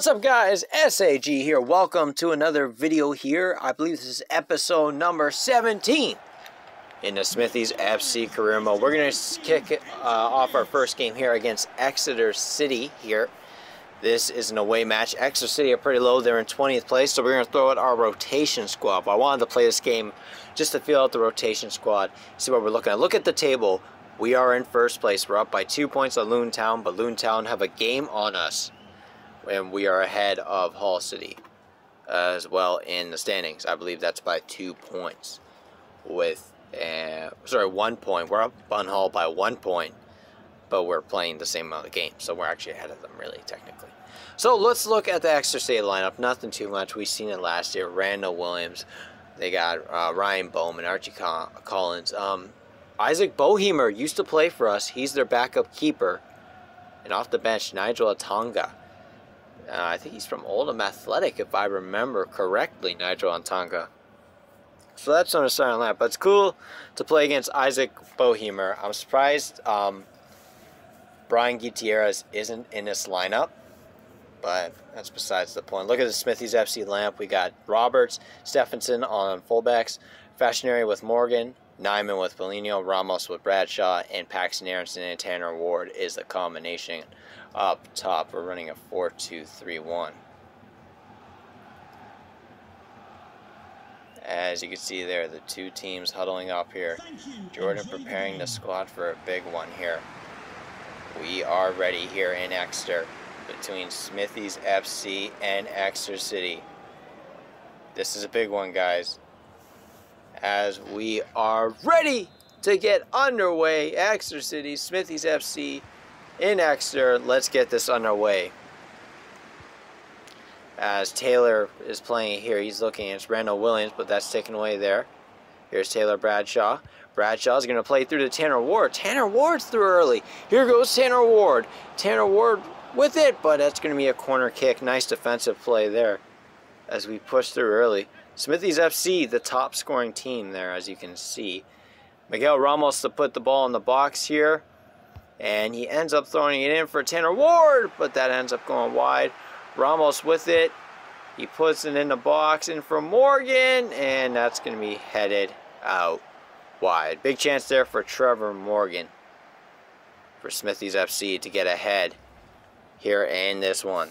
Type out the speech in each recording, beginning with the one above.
What's up, guys? SAG here. Welcome to another video here. I believe this is episode number 17 in the Smithies FC career mode. We're going to kick off our first game here against Exeter City here. This is an away match. Exeter City are pretty low. They're in 20th place, so we're going to throw out our rotation squad. But I wanted to play this game just to feel out the rotation squad, see what we're looking at. Look at the table. We are in first place. We're up by 2 points on Loontown, but Loontown have a game on us. And we are ahead of Hull City as well in the standings. I believe that's by 2 points. With 1 point. We're up on Hull by 1 point, but we're playing the same amount of games, so we're actually ahead of them, really, technically. So let's look at the Exeter State lineup. Nothing too much. We've seen it last year. Randall Williams. They got Ryan Bowman, Archie Collins. Isaac Bohemer used to play for us. He's their backup keeper. And off the bench, Nigel Atonga. I think he's from Oldham Athletic, if I remember correctly, Nigel Atonga. So that's on the starting lineup. But it's cool to play against Isaac Bohemer. I'm surprised Brian Gutierrez isn't in this lineup, but that's besides the point. Look at the Smithies FC lineup. We got Roberts, Stephenson on fullbacks, Fashionary with Morgan, Nyman with Polino, Ramos with Bradshaw, and Paxton Aronson and Tanner Ward is the combination up top. We're running a 4-2-3-1. As you can see there, the two teams huddling up here. Jordan preparing the squad for a big one here. We are ready here in Exeter between Smithies FC and Exeter City. This is a big one, guys, as we are ready to get underway. Exeter City, Smithies FC in Exeter. Let's get this underway. As Taylor is playing here, he's looking against Randall Williams, but that's taken away there. Here's Taylor Bradshaw. Bradshaw's going to play through to Tanner Ward. Tanner Ward's through early. Here goes Tanner Ward. Tanner Ward with it, but that's going to be a corner kick. Nice defensive play there as we push through early. Smithies FC, the top scoring team there, as you can see. Miguel Ramos to put the ball in the box here. And he ends up throwing it in for Tanner Ward, but that ends up going wide. Ramos with it. He puts it in the box in for Morgan, and that's going to be headed out wide. Big chance there for Trevor Morgan for Smithies FC to get ahead here in this one.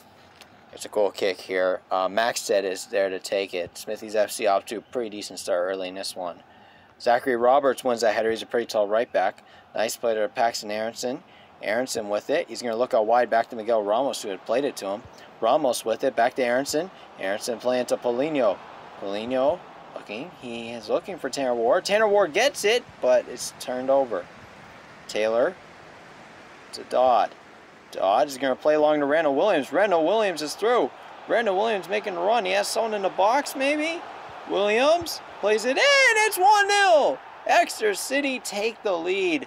It's a goal kick here. Maxted is there to take it. Smithies FC off to a pretty decent start early in this one. Zachary Roberts wins that header. He's a pretty tall right back. Nice play to Paxton Aronson. Aronson with it. He's going to look out wide back to Miguel Ramos, who had played it to him. Ramos with it. Back to Aronson. Aronson playing to Polino. Polino looking. He is looking for Tanner Ward. Tanner Ward gets it, but it's turned over. Taylor to Dodd. Dodd is going to play along to Randall Williams. Randall Williams is through. Randall Williams making a run. He has someone in the box, maybe? Williams plays it in. It's 1-0. Exeter City take the lead.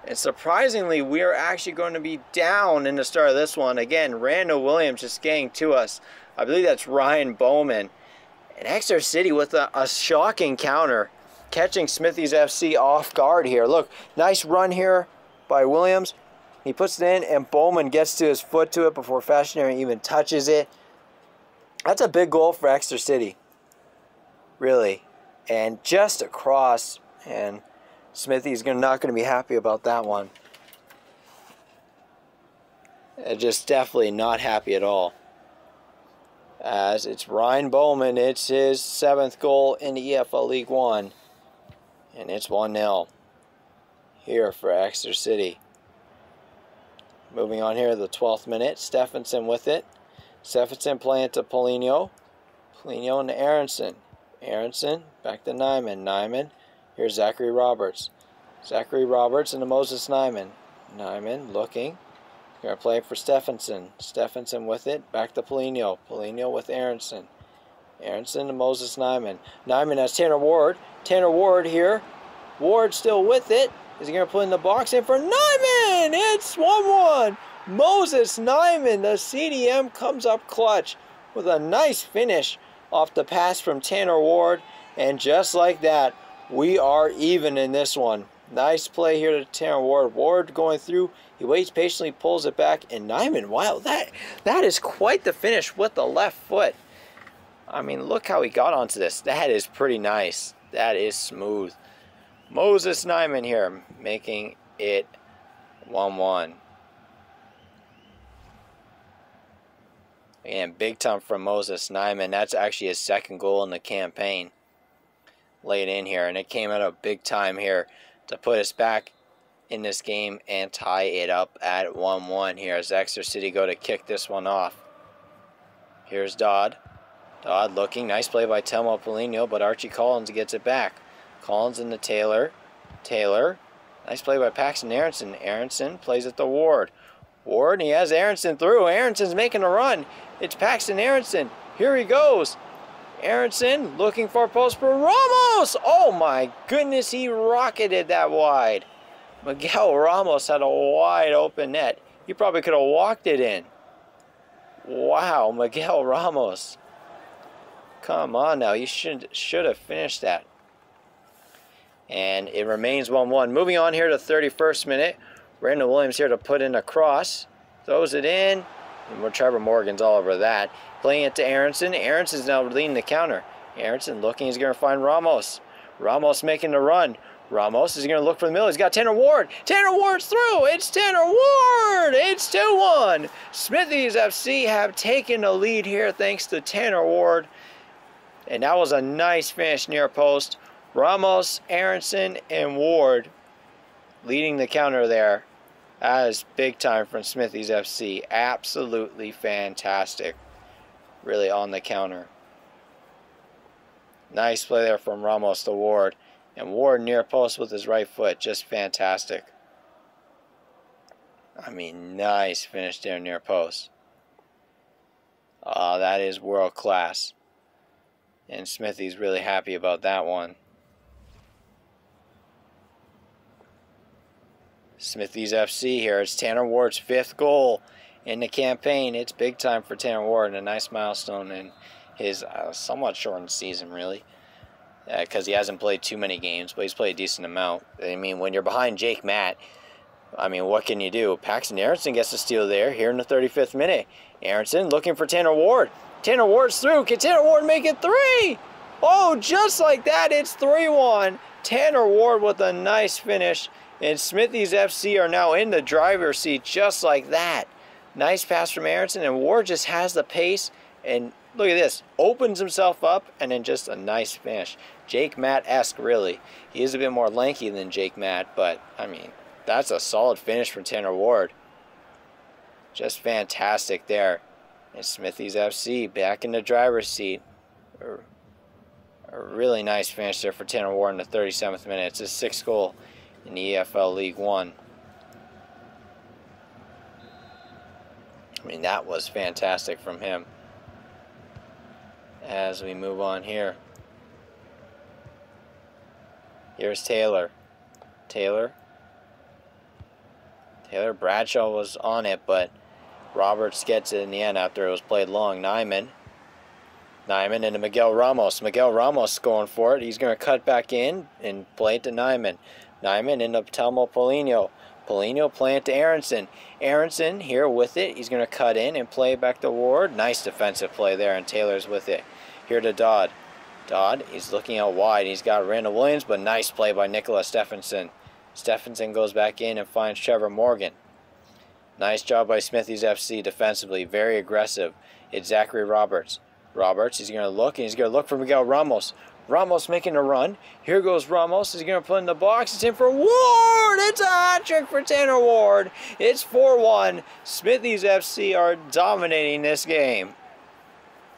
And surprisingly, we are actually going to be down in the start of this one. Again, Randall Williams just getting to us. I believe that's Ryan Bowman. And Exeter City with a shocking counter, catching Smithies FC off guard here. Look, nice run here by Williams. He puts it in, and Bowman gets to his foot to it before Fashionary even touches it. That's a big goal for Exeter City, really. And just across, and Smithy's not going to be happy about that one. Just definitely not happy at all. As it's Ryan Bowman, it's his 7th goal in the EFL League One. And it's 1-0 here for Exeter City. Moving on here to the 12th minute. Stephenson with it. Stephenson playing to Polino. Polino and Aronson. Aronson back to Nyman. Nyman. Here's Zachary Roberts. Zachary Roberts into Moses Nyman. Nyman looking. Going to play for Stephenson. Stephenson with it. Back to Polino. Polino with Aronson. Aronson to Moses Nyman. Nyman has Tanner Ward. Tanner Ward here. Ward still with it. Is he going to put in the box in for Nyman? It's 1-1. Moses Nyman, the CDM, comes up clutch with a nice finish off the pass from Tanner Ward. And just like that, we are even in this one. Nice play here to Tanner Ward. Ward going through. He waits patiently, pulls it back, and Nyman, wow, that is quite the finish with the left foot. I mean, look how he got onto this. That is pretty nice. That is smooth. Moses Nyman here, making it 1-1. And big time from Moses Nyman. That's actually his second goal in the campaign. Laid in here, and it came at a big time here to put us back in this game and tie it up at 1-1 here as Exeter City go to kick this one off. Here's Dodd. Dodd looking. Nice play by Telmo Polino, but Archie Collins gets it back. Collins into Taylor. Taylor. Nice play by Paxton Aronson. Aronson plays it to Ward. Ward, and he has Aronson through. Aronson's making a run. It's Paxton Aronson. Here he goes. Aronson looking for post for Ramos. Oh my goodness, he rocketed that wide. Miguel Ramos had a wide open net. He probably could have walked it in. Wow, Miguel Ramos. Come on now, you should have finished that. And it remains 1-1. Moving on here to 31st minute. Randall Williams here to put in a cross. Throws it in. And Trevor Morgan's all over that. Playing it to Aronson. Aronson's now leading the counter. Aronson looking. He's going to find Ramos. Ramos making the run. Ramos is going to look for the middle. He's got Tanner Ward. Tanner Ward's through. It's Tanner Ward. It's 2-1. Smithies FC have taken the lead here thanks to Tanner Ward. And that was a nice finish near post. Ramos, Aronson, and Ward leading the counter there. That is big time from Smithies FC. Absolutely fantastic. Really on the counter. Nice play there from Ramos to Ward. And Ward near post with his right foot. Just fantastic. I mean, nice finish there near post. That is world class. And Smithy's really happy about that one. Smithies FC here. It's Tanner Ward's 5th goal in the campaign. It's big time for Tanner Ward and a nice milestone in his somewhat shortened season, really. Because he hasn't played too many games, but he's played a decent amount. I mean, when you're behind Jake Matt, I mean, what can you do? Paxton Aronson gets a steal there here in the 35th minute. Aronson looking for Tanner Ward. Tanner Ward's through. Can Tanner Ward make it 3? Oh, just like that, it's 3-1. Tanner Ward with a nice finish. And Smithies FC are now in the driver's seat just like that. Nice pass from Aronson, and Ward just has the pace. And look at this. Opens himself up, and then just a nice finish. Jake Matt-esque, really. He is a bit more lanky than Jake Matt, but, I mean, that's a solid finish from Tanner Ward. Just fantastic there. And Smithies FC back in the driver's seat. A really nice finish there for Tanner Ward in the 37th minute. It's his 6th goal in the EFL League One. I mean, that was fantastic from him. As we move on here. Here's Taylor. Taylor Bradshaw was on it, but Roberts gets it in the end after it was played long. Nyman into Miguel Ramos. Miguel Ramos going for it. He's going to cut back in and play it to Nyman. Nyman into Telmo Polino. Polino playing it to Aronson. Aronson here with it. He's going to cut in and play it back to Ward. Nice defensive play there, and Taylor's with it. Here to Dodd. Dodd, he's looking out wide. He's got Randall Williams, but nice play by Nicola Stephenson. Stephenson goes back in and finds Trevor Morgan. Nice job by Smithies FC defensively. Very aggressive. It's Zachary Roberts. Roberts, he's going to look, and he's going to look for Miguel Ramos. Ramos making a run. Here goes Ramos. He's going to put in the box. It's in for Ward. It's a hat trick for Tanner Ward. It's 4-1. Smithies FC are dominating this game.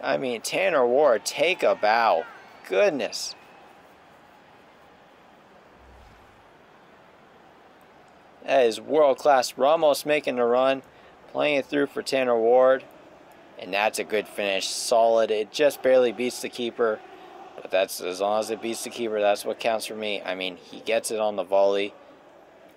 I mean, Tanner Ward, take a bow. Goodness. That is world class. Ramos making the run. Playing it through for Tanner Ward. And that's a good finish. Solid. It just barely beats the keeper. But that's, as long as it beats the keeper, that's what counts for me. I mean, he gets it on the volley,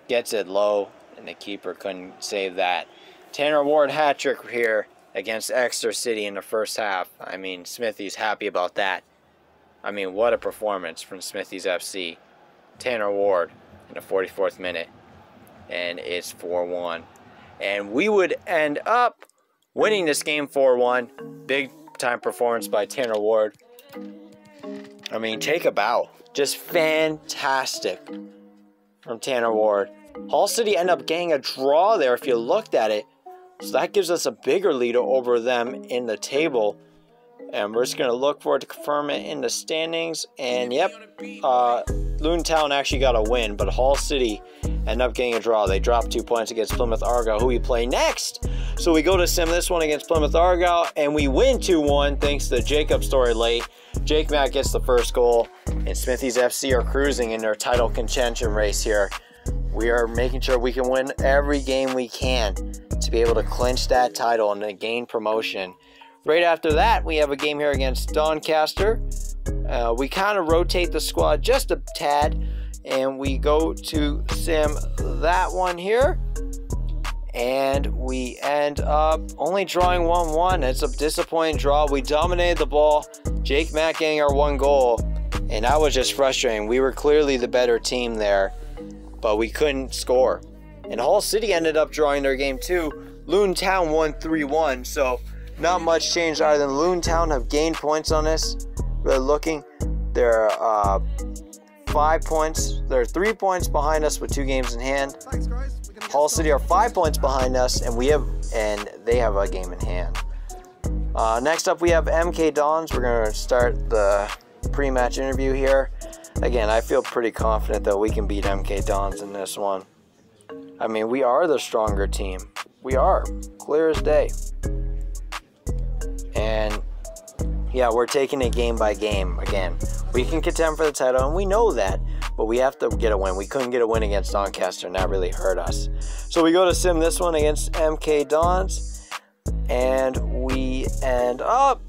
gets it low, and the keeper couldn't save that. Tanner Ward hat trick here against Exeter City in the first half. I mean, Smithy's happy about that. I mean, what a performance from Smithies FC. Tanner Ward in the 44th minute. And it's 4-1. And we would end up winning this game 4-1. Big time performance by Tanner Ward. I mean, take a bow. Just fantastic from Tanner Ward. Hull City end up getting a draw there if you looked at it. So that gives us a bigger lead over them in the table. And we're just going to look for it to confirm it in the standings. And yep, Loontown actually got a win, but Hull City ended up getting a draw. They dropped 2 points against Plymouth Argyle, who we play next. So we go to sim this one against Plymouth Argyle, and we win 2-1 thanks to the Jacob story late. Jake Matt gets the first goal, and Smithies FC are cruising in their title contention race here. We are making sure we can win every game we can to be able to clinch that title and to gain promotion. Right after that, we have a game here against Doncaster. We kind of rotate the squad just a tad, and we go to sim that one here. And we end up only drawing 1-1. It's a disappointing draw. We dominated the ball. Jake Matt getting our 1 goal. And that was just frustrating. We were clearly the better team there, but we couldn't score. And Hull City ended up drawing their game too. Loontown won 3-1. So not much changed other than Loontown have gained points on this. Really looking. They're 5 points. They're 3 points behind us with 2 games in hand. Thanks, guys. Hull City are 5 points behind us, and they have a game in hand. Next up, we have MK Dons. We're going to start the pre-match interview here. Again, I feel pretty confident that we can beat MK Dons in this one. I mean, we are the stronger team. We are, clear as day. And yeah, we're taking it game by game. Again, we can contend for the title, and we know that. But we have to get a win. We couldn't get a win against Doncaster, and that really hurt us. So we go to sim this one against MK Dons, and we end up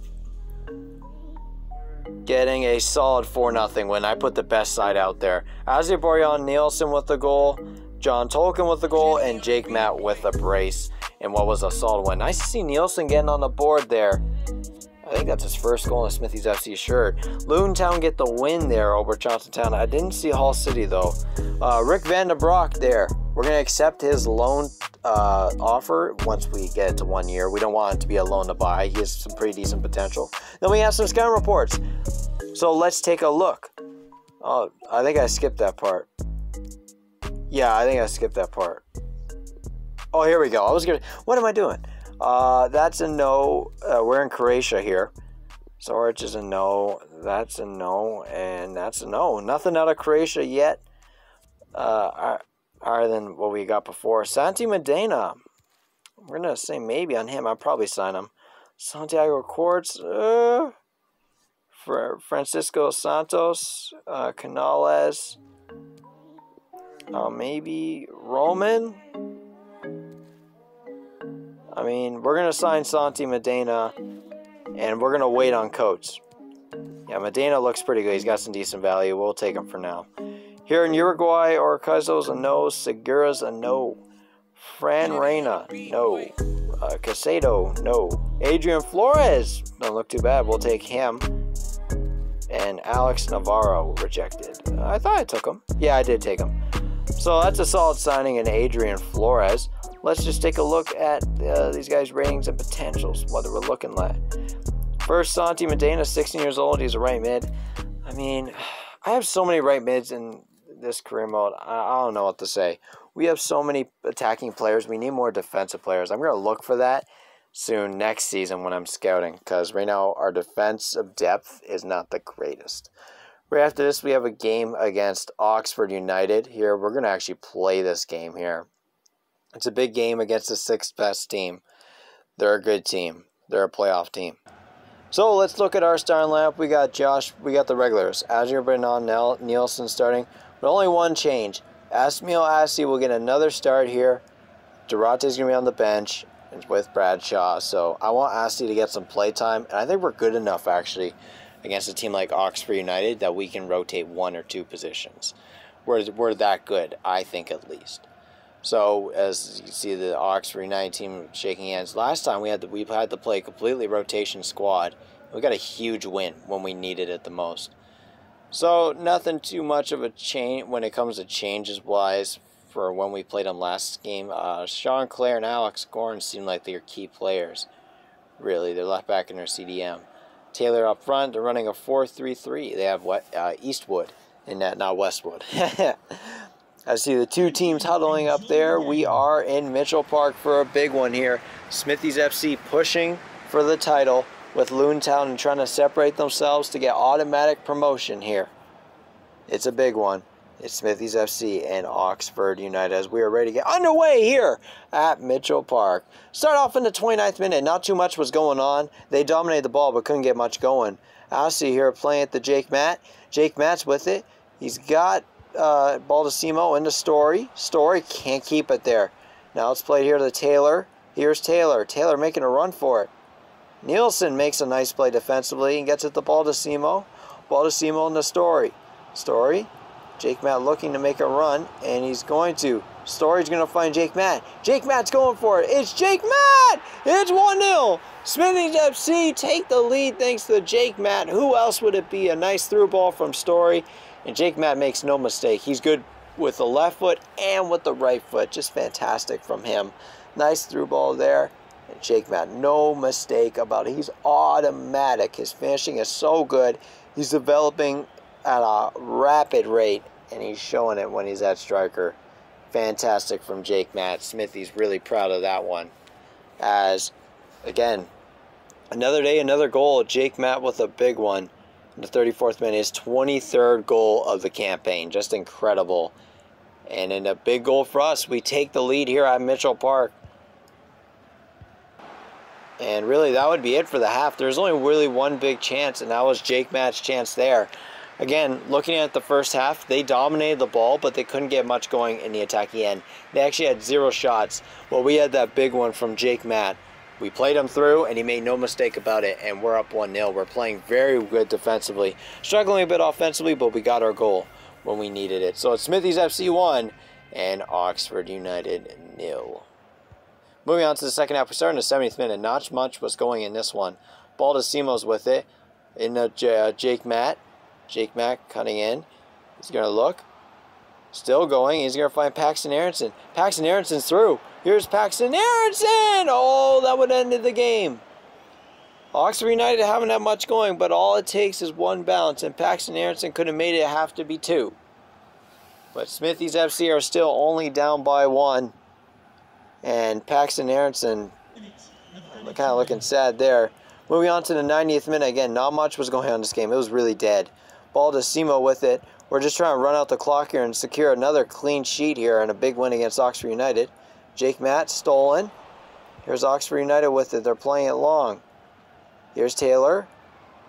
getting a solid 4-0 win. I put the best side out there. Azir Borjan Nielsen with the goal, John Tolkien with the goal, and Jake Matt with a brace, and what was a solid win. Nice to see Nielsen getting on the board there. I think that's his first goal in a Smithies FC shirt. Loontown get the win there over Johnsontown. I didn't see Hull City though. Rick Van der Broek there. We're going to accept his loan offer once we get it to 1 year. We don't want it to be a loan to buy. He has some pretty decent potential. Then we have some scouting reports. So let's take a look. Oh, I think I skipped that part. Yeah, I think I skipped that part. Oh, here we go. What am I doing? That's a no. We're in Croatia here. Zorich is a no. That's a no. And that's a no. Nothing out of Croatia yet. Higher than what we got before. Santi Medina. We're going to say maybe on him. I'll probably sign him. Santiago Quartz. Francisco Santos. Canales. Maybe Roman. I mean, we're going to sign Santi Medina, and we're going to wait on Coates. Yeah, Medina looks pretty good. He's got some decent value. We'll take him for now. Here in Uruguay, Orcazo's a no. Segura's a no. Fran Reina, no. Casado, no. Adrian Flores, don't look too bad. We'll take him. And Alex Navarro, rejected. I thought I took him. Yeah, I did take him. So that's a solid signing in Adrian Flores. Let's just take a look at these guys' ratings and potentials, what we're looking like. First, Santi Medina, 16 years old. He's a right mid. I mean, I have so many right mids in this career mode. I don't know what to say. We have so many attacking players. We need more defensive players. I'm going to look for that soon next season when I'm scouting, because right now our defensive depth is not the greatest. Right after this, we have a game against Oxford United. Here, we're going to actually play this game here. It's a big game against the 6th best team. They're a good team. They're a playoff team. So let's look at our starting lineup. We got the regulars. Azir Borjan Nielsen starting. But only one change. Asmil Assi will get another start here. Durate's going to be on the bench with Bradshaw. So I want Assi to get some play time. And I think we're good enough, actually, against a team like Oxford United that we can rotate 1 or 2 positions. We're that good, I think, at least. So, as you see the Oxford United team shaking hands, last time we had to play a completely rotation squad. We got a huge win when we needed it the most. So nothing too much of a change when it comes to changes wise for when we played them last game. Sean Clare and Alex Gorn seem like they're key players. Really, they're left back in their CDM. Taylor up front, they're running a 4-3-3. They have Eastwood in that, not Westwood. I see the two teams huddling up there. We are in Mitchell Park for a big one here. Smithies FC pushing for the title with Loontown and trying to separate themselves to get automatic promotion here. It's a big one. It's Smithies FC and Oxford United as we are ready to get underway here at Mitchell Park. Start off in the 29th minute. Not too much was going on. They dominated the ball but couldn't get much going. Alcy here playing at the Jake Matt. Jake Matt's with it. He's got Baldacimo into Story. Story can't keep it there. Now it's played here to Taylor. Here's Taylor. Taylor making a run for it. Nielsen makes a nice play defensively and gets it to Baldacimo. Baldacimo into Story. Story. Jake Matt looking to make a run, and he's going to. Story's going to find Jake Matt. Jake Matt's going for it. It's Jake Matt! It's 1-0. Smithies FC take the lead thanks to Jake Matt. Who else would it be? A nice through ball from Story. And Jake Matt makes no mistake. He's good with the left foot and with the right foot. Just fantastic from him. Nice through ball there. And Jake Matt, no mistake about it. He's automatic. His finishing is so good. He's developing at a rapid rate, and he's showing it when he's at striker. Fantastic from Jake Matt. Smithy's really proud of that one. As, again, another day, another goal. Jake Matt with a big one. In the 34th minute, his 23rd goal of the campaign. Just incredible. And in a big goal for us, we take the lead here at Mitchell Park. And really, that would be it for the half. There's only really one big chance, and that was Jake Matt's chance there. Again, looking at the first half, they dominated the ball, but they couldn't get much going in the attacking end. They actually had 0 shots. Well, we had that big one from Jake Matt. We played him through, and he made no mistake about it, and we're up 1-0. We're playing very good defensively. Struggling a bit offensively, but we got our goal when we needed it. So it's Smithies FC 1 and Oxford United 0. Moving on to the second half, we started in the 70th minute. Not much was going in this one. Baldacimo's with it in Jake Matt. Jake Matt cutting in. He's going to look. Still going. He's going to find Paxton Aronson. Paxton Aronson's through. Here's Paxton Aronson. Oh, that would have ended the game. Oxford United haven't had much going, but all it takes is one bounce, and Paxton Aronson could have made it have to be 2. But Smithies FC are still only down by 1. And Paxton Aronson kind of looking sad there. Moving on to the 90th minute. Again, not much was going on in this game. It was really dead. Baldacimo with it. We're just trying to run out the clock here and secure another clean sheet here and a big win against Oxford United. Jake Matt stolen. Here's Oxford United with it. They're playing it long. Here's Taylor.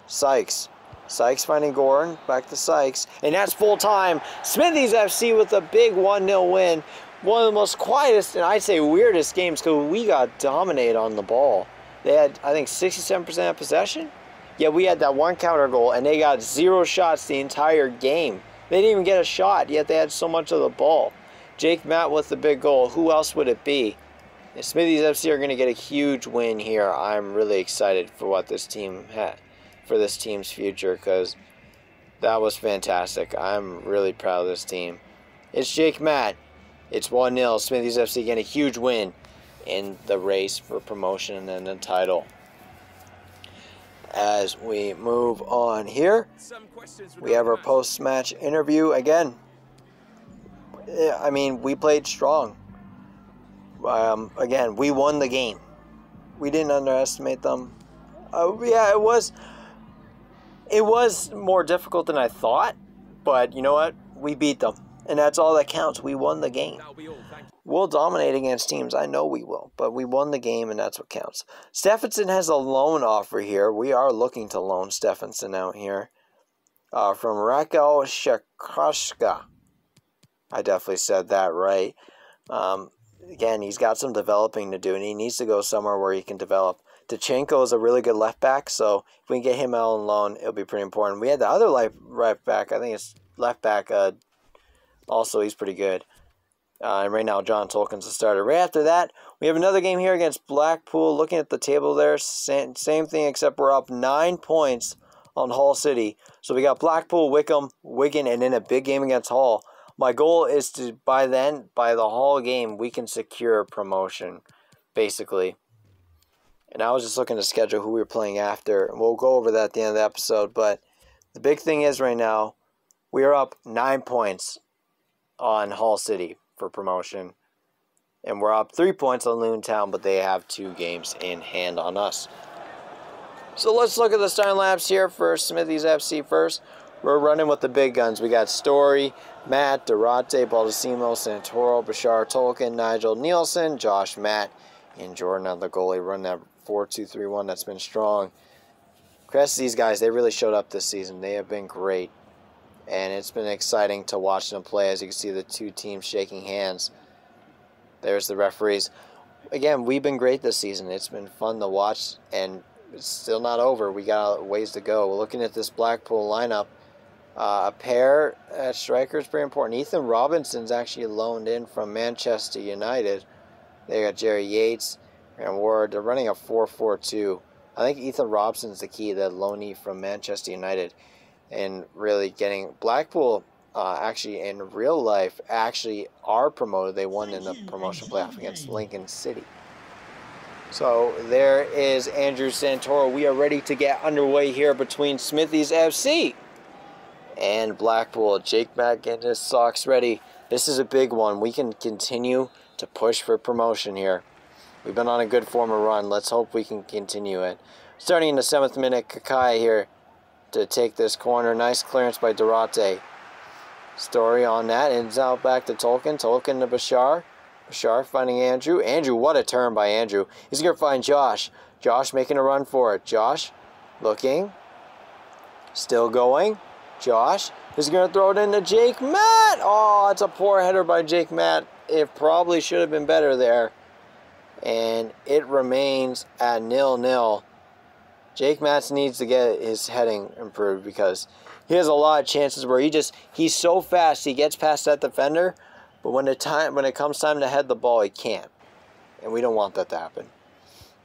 Sykes. Sykes finding Gordon. Back to Sykes. And that's full time. Smithies FC with a big 1-0 win. One of the most quietest and I'd say weirdest games because we got dominated on the ball. They had, I think, 67% of possession. Yeah, we had that one counter goal, and they got 0 shots the entire game. They didn't even get a shot, yet they had so much of the ball. Jake Matt with the big goal. Who else would it be? And Smithies FC are going to get a huge win here. I'm really excited for what this team had, for this team's future, because that was fantastic. I'm really proud of this team. It's Jake Matt. It's 1-0. Smithies FC getting a huge win in the race for promotion and the title. As we move on here, we have our post-match interview again. I mean, we played strong. Again, we won the game. We didn't underestimate them. Yeah, it was more difficult than I thought, but you know what? We beat them, and that's all that counts. We won the game. We'll dominate against teams. I know we will. But we won the game, and that's what counts. Stephenson has a loan offer here. We are looking to loan Stephenson out here. From Rakel Shakashka. I definitely said that right. Again, he's got some developing to do, and he needs to go somewhere where he can develop. Tachenko is a really good left back, so if we can get him out on loan, it'll be pretty important. We had the other right back. I think it's left back. Also, he's pretty good. And right now, John Tolkien's the starter. Right after that, we have another game here against Blackpool. Looking at the table there, same thing, except we're up 9 points on Hull City. So we got Blackpool, Wickham, Wigan, and then a big game against Hull. My goal is to, by the Hull game, we can secure promotion, basically. And I was just looking to schedule who we were playing after. And we'll go over that at the end of the episode. But the big thing is right now, we are up 9 points on Hull City for promotion. And we're up 3 points on Luton Town, but they have 2 games in hand on us. So let's look at the starting laps here for Smithies FC first. We're running with the big guns. We got Story, Matt, Durate, Baldacimo, Santoro, Bashar, Tolkien, Nigel Nielsen, Josh, Matt, and Jordan on the goalie. Run that 4-2-3-1. That's been strong. Congrats to these guys. They really showed up this season. They have been great. And it's been exciting to watch them play. As you can see, the 2 teams shaking hands. There's the referees. Again, we've been great this season. It's been fun to watch, and it's still not over. We got ways to go. We're looking at this Blackpool lineup. A pair at striker is pretty important. Ethan Robinson's actually loaned in from Manchester United. They got Jerry Yates and Ward. They're running a 4-4-2. I think Ethan Robson's the key, the loanee from Manchester United, and really getting Blackpool. Actually, in real life, actually are promoted. They won in the promotion playoff against Lincoln City. So there is Andrew Santoro. We are ready to get underway here between Smithies FC and Blackpool. Jake Matt getting his socks ready. This is a big one. We can continue to push for promotion here. We've been on a good form of run. Let's hope we can continue it. Starting in the 7th minute, Kakai here to take this corner. Nice clearance by Durate. Story on that, ends out back to Tolkien. Tolkien to Bashar. Bashar finding Andrew. Andrew, what a turn by Andrew. He's going to find Josh. Josh making a run for it. Josh looking. Still going. Josh is going to throw it into Jake Matt. Oh, it's a poor header by Jake Matt. It probably should have been better there. And it remains at 0-0. Jake Matz needs to get his heading improved because he has a lot of chances where he's so fast he gets past that defender, but when it comes time to head the ball, he can't. And we don't want that to happen.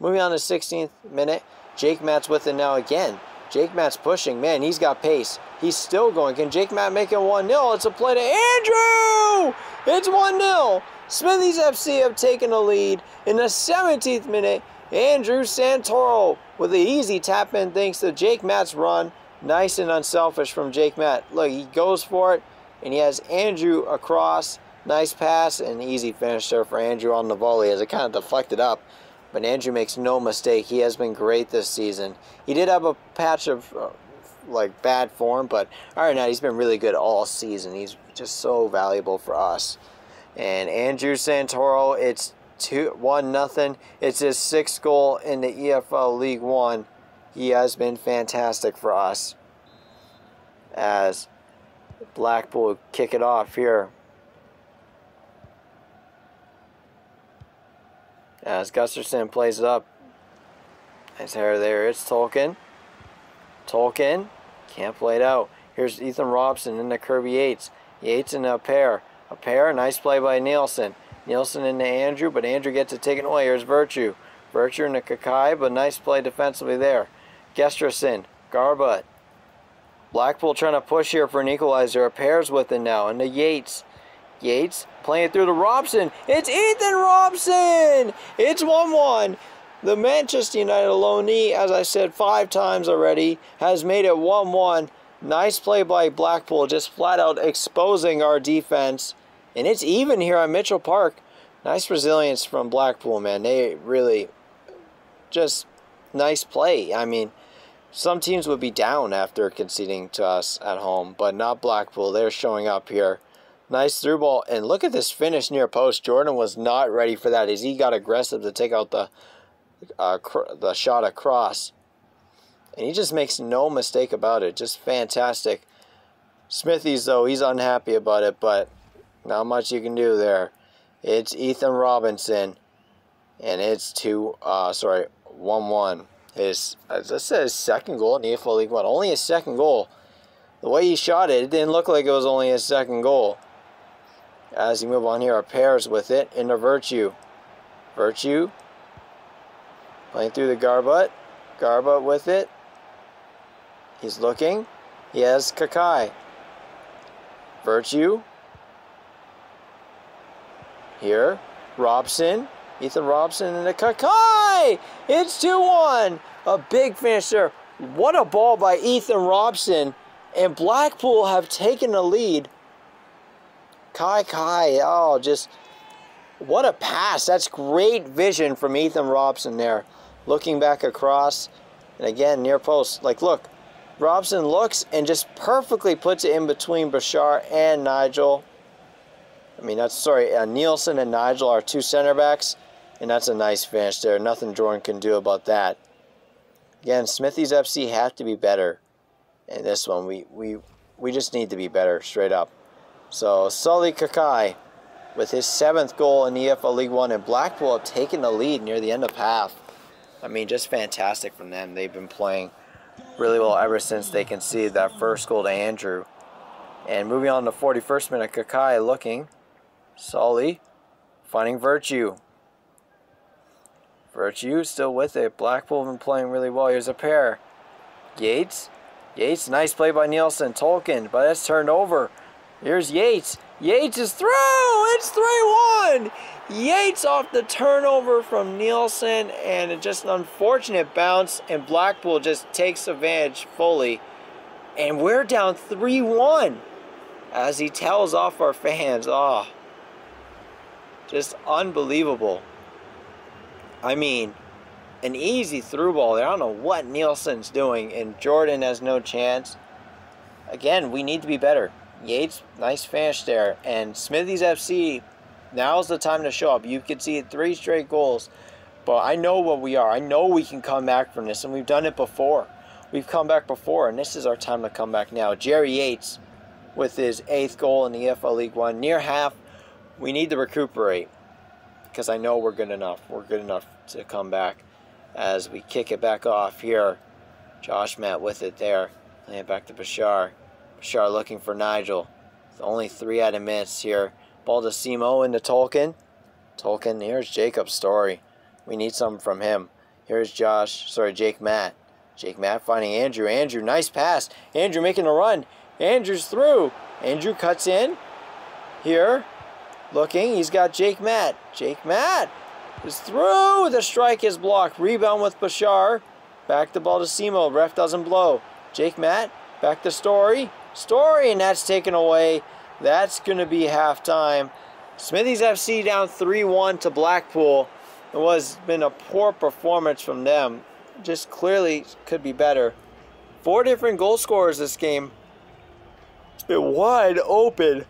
Moving on to 16th minute, Jake Matt's with it now again. Jake Matt's pushing. Man, he's got pace. He's still going. Can Jake Matt make it 1-0? It's a play to Andrew! It's 1-0. Smithies FC have taken a lead. In the 17th minute, Andrew Santoro with an easy tap in thanks to Jake Matt's run. Nice and unselfish from Jake Matt. Look, he goes for it, and he has Andrew across. Nice pass and easy finish there for Andrew on the volley as it kind of deflected up. But Andrew makes no mistake. He has been great this season. He did have a patch of bad form, but other than that, he's been really good all season. He's just so valuable for us. And Andrew Santoro, it's 1-0. It's his 6th goal in the EFL League One. He has been fantastic for us. As Blackpool kick it off here. As Gusterson plays it up. Nice hair there. It's Tolkien. Tolkien can't play it out. Here's Ethan Robson into Kirby Yates. Yates into a pair. A pair. Nice play by Nielsen. Nielsen into Andrew, but Andrew gets it taken away. Here's Virtue. Virtue into Kakai, but nice play defensively there. Gesterson. Garbutt. Blackpool trying to push here for an equalizer. A pair's with it now. Into Yates. Yates playing it through to Robson. It's Ethan Robson! It's 1-1. The Manchester United loanee, as I said 5 times already, has made it 1-1. Nice play by Blackpool, just flat out exposing our defense. And it's even here at Mitchell Park. Nice resilience from Blackpool, man. They really just nice play. I mean, some teams would be down after conceding to us at home, but not Blackpool. They're showing up here. Nice through ball. And look at this finish near post. Jordan was not ready for that as he got aggressive to take out the shot across. And he just makes no mistake about it. Just fantastic. Smithies, though, he's unhappy about it, but not much you can do there. It's Ethan Robinson. And it's 1-1. As I said, his 2nd goal in the EFL League One. Only his 2nd goal. The way he shot it, it didn't look like it was only his 2nd goal. As you move on here, our pairs with it into Virtue. Virtue playing through the Garbutt. Garbutt with it. He's looking. He has Kakai. Virtue. Here. Robson. Ethan Robson and a Kakai! It's 2-1! A big finish there. What a ball by Ethan Robson. And Blackpool have taken the lead. Kai, oh, just what a pass. That's great vision from Ethan Robson there. Looking back across, and again, near post. Like, look, Robson looks and just perfectly puts it in between Bashar and Nigel. I mean, that's, sorry, Nielsen and Nigel are two center backs, and that's a nice finish there. Nothing Jordan can do about that. Again, Smithies FC have to be better. In this one, we just need to be better, straight up. So, Sully Kakai with his 7th goal in EFL League One, and Blackpool have taken the lead near the end of half. I mean, just fantastic from them. They've been playing really well ever since they conceded that first goal to Andrew. And moving on to 41st minute, Kakai looking. Sully finding Virtue. Virtue still with it. Blackpool have been playing really well. Here's a pair. Yates, nice play by Nielsen. Tolkien, but that's turned over. Here's Yates. Yates is through. It's 3-1. Yates off the turnover from Nielsen, and it's just an unfortunate bounce, and Blackpool just takes advantage fully. And we're down 3-1 as he tells off our fans. Oh, just unbelievable. I mean, an easy through ball there. I don't know what Nielsen's doing, and Jordan has no chance. Again, we need to be better. Yates, nice finish there. And Smithies FC, now's the time to show up. You can see it, 3 straight goals. But I know what we are. I know we can come back from this, and we've done it before. We've come back before, and this is our time to come back now. Jerry Yates with his 8th goal in the EFL League One. Near half, we need to recuperate, because I know we're good enough. We're good enough to come back as we kick it back off here. Josh Matt with it there. Playing it back to Bashar. Bashar looking for Nigel. Only 3 added minutes here. Ball to Simo into Tolkien. Tolkien, here's Jacob's story. We need something from him. Here's Jake Matt. Jake Matt finding Andrew. Andrew, nice pass. Andrew making a run. Andrew's through. Andrew cuts in. Here. Looking. He's got Jake Matt. Jake Matt is through. The strike is blocked. Rebound with Bashar. Back the ball to Simo. Ref doesn't blow. Jake Matt. Back to Story. Story, and that's taken away. That's going to be halftime. Smithies FC down 3-1 to Blackpool. It was been a poor performance from them. Just clearly could be better. 4 different goal scorers this game. It's been wide open.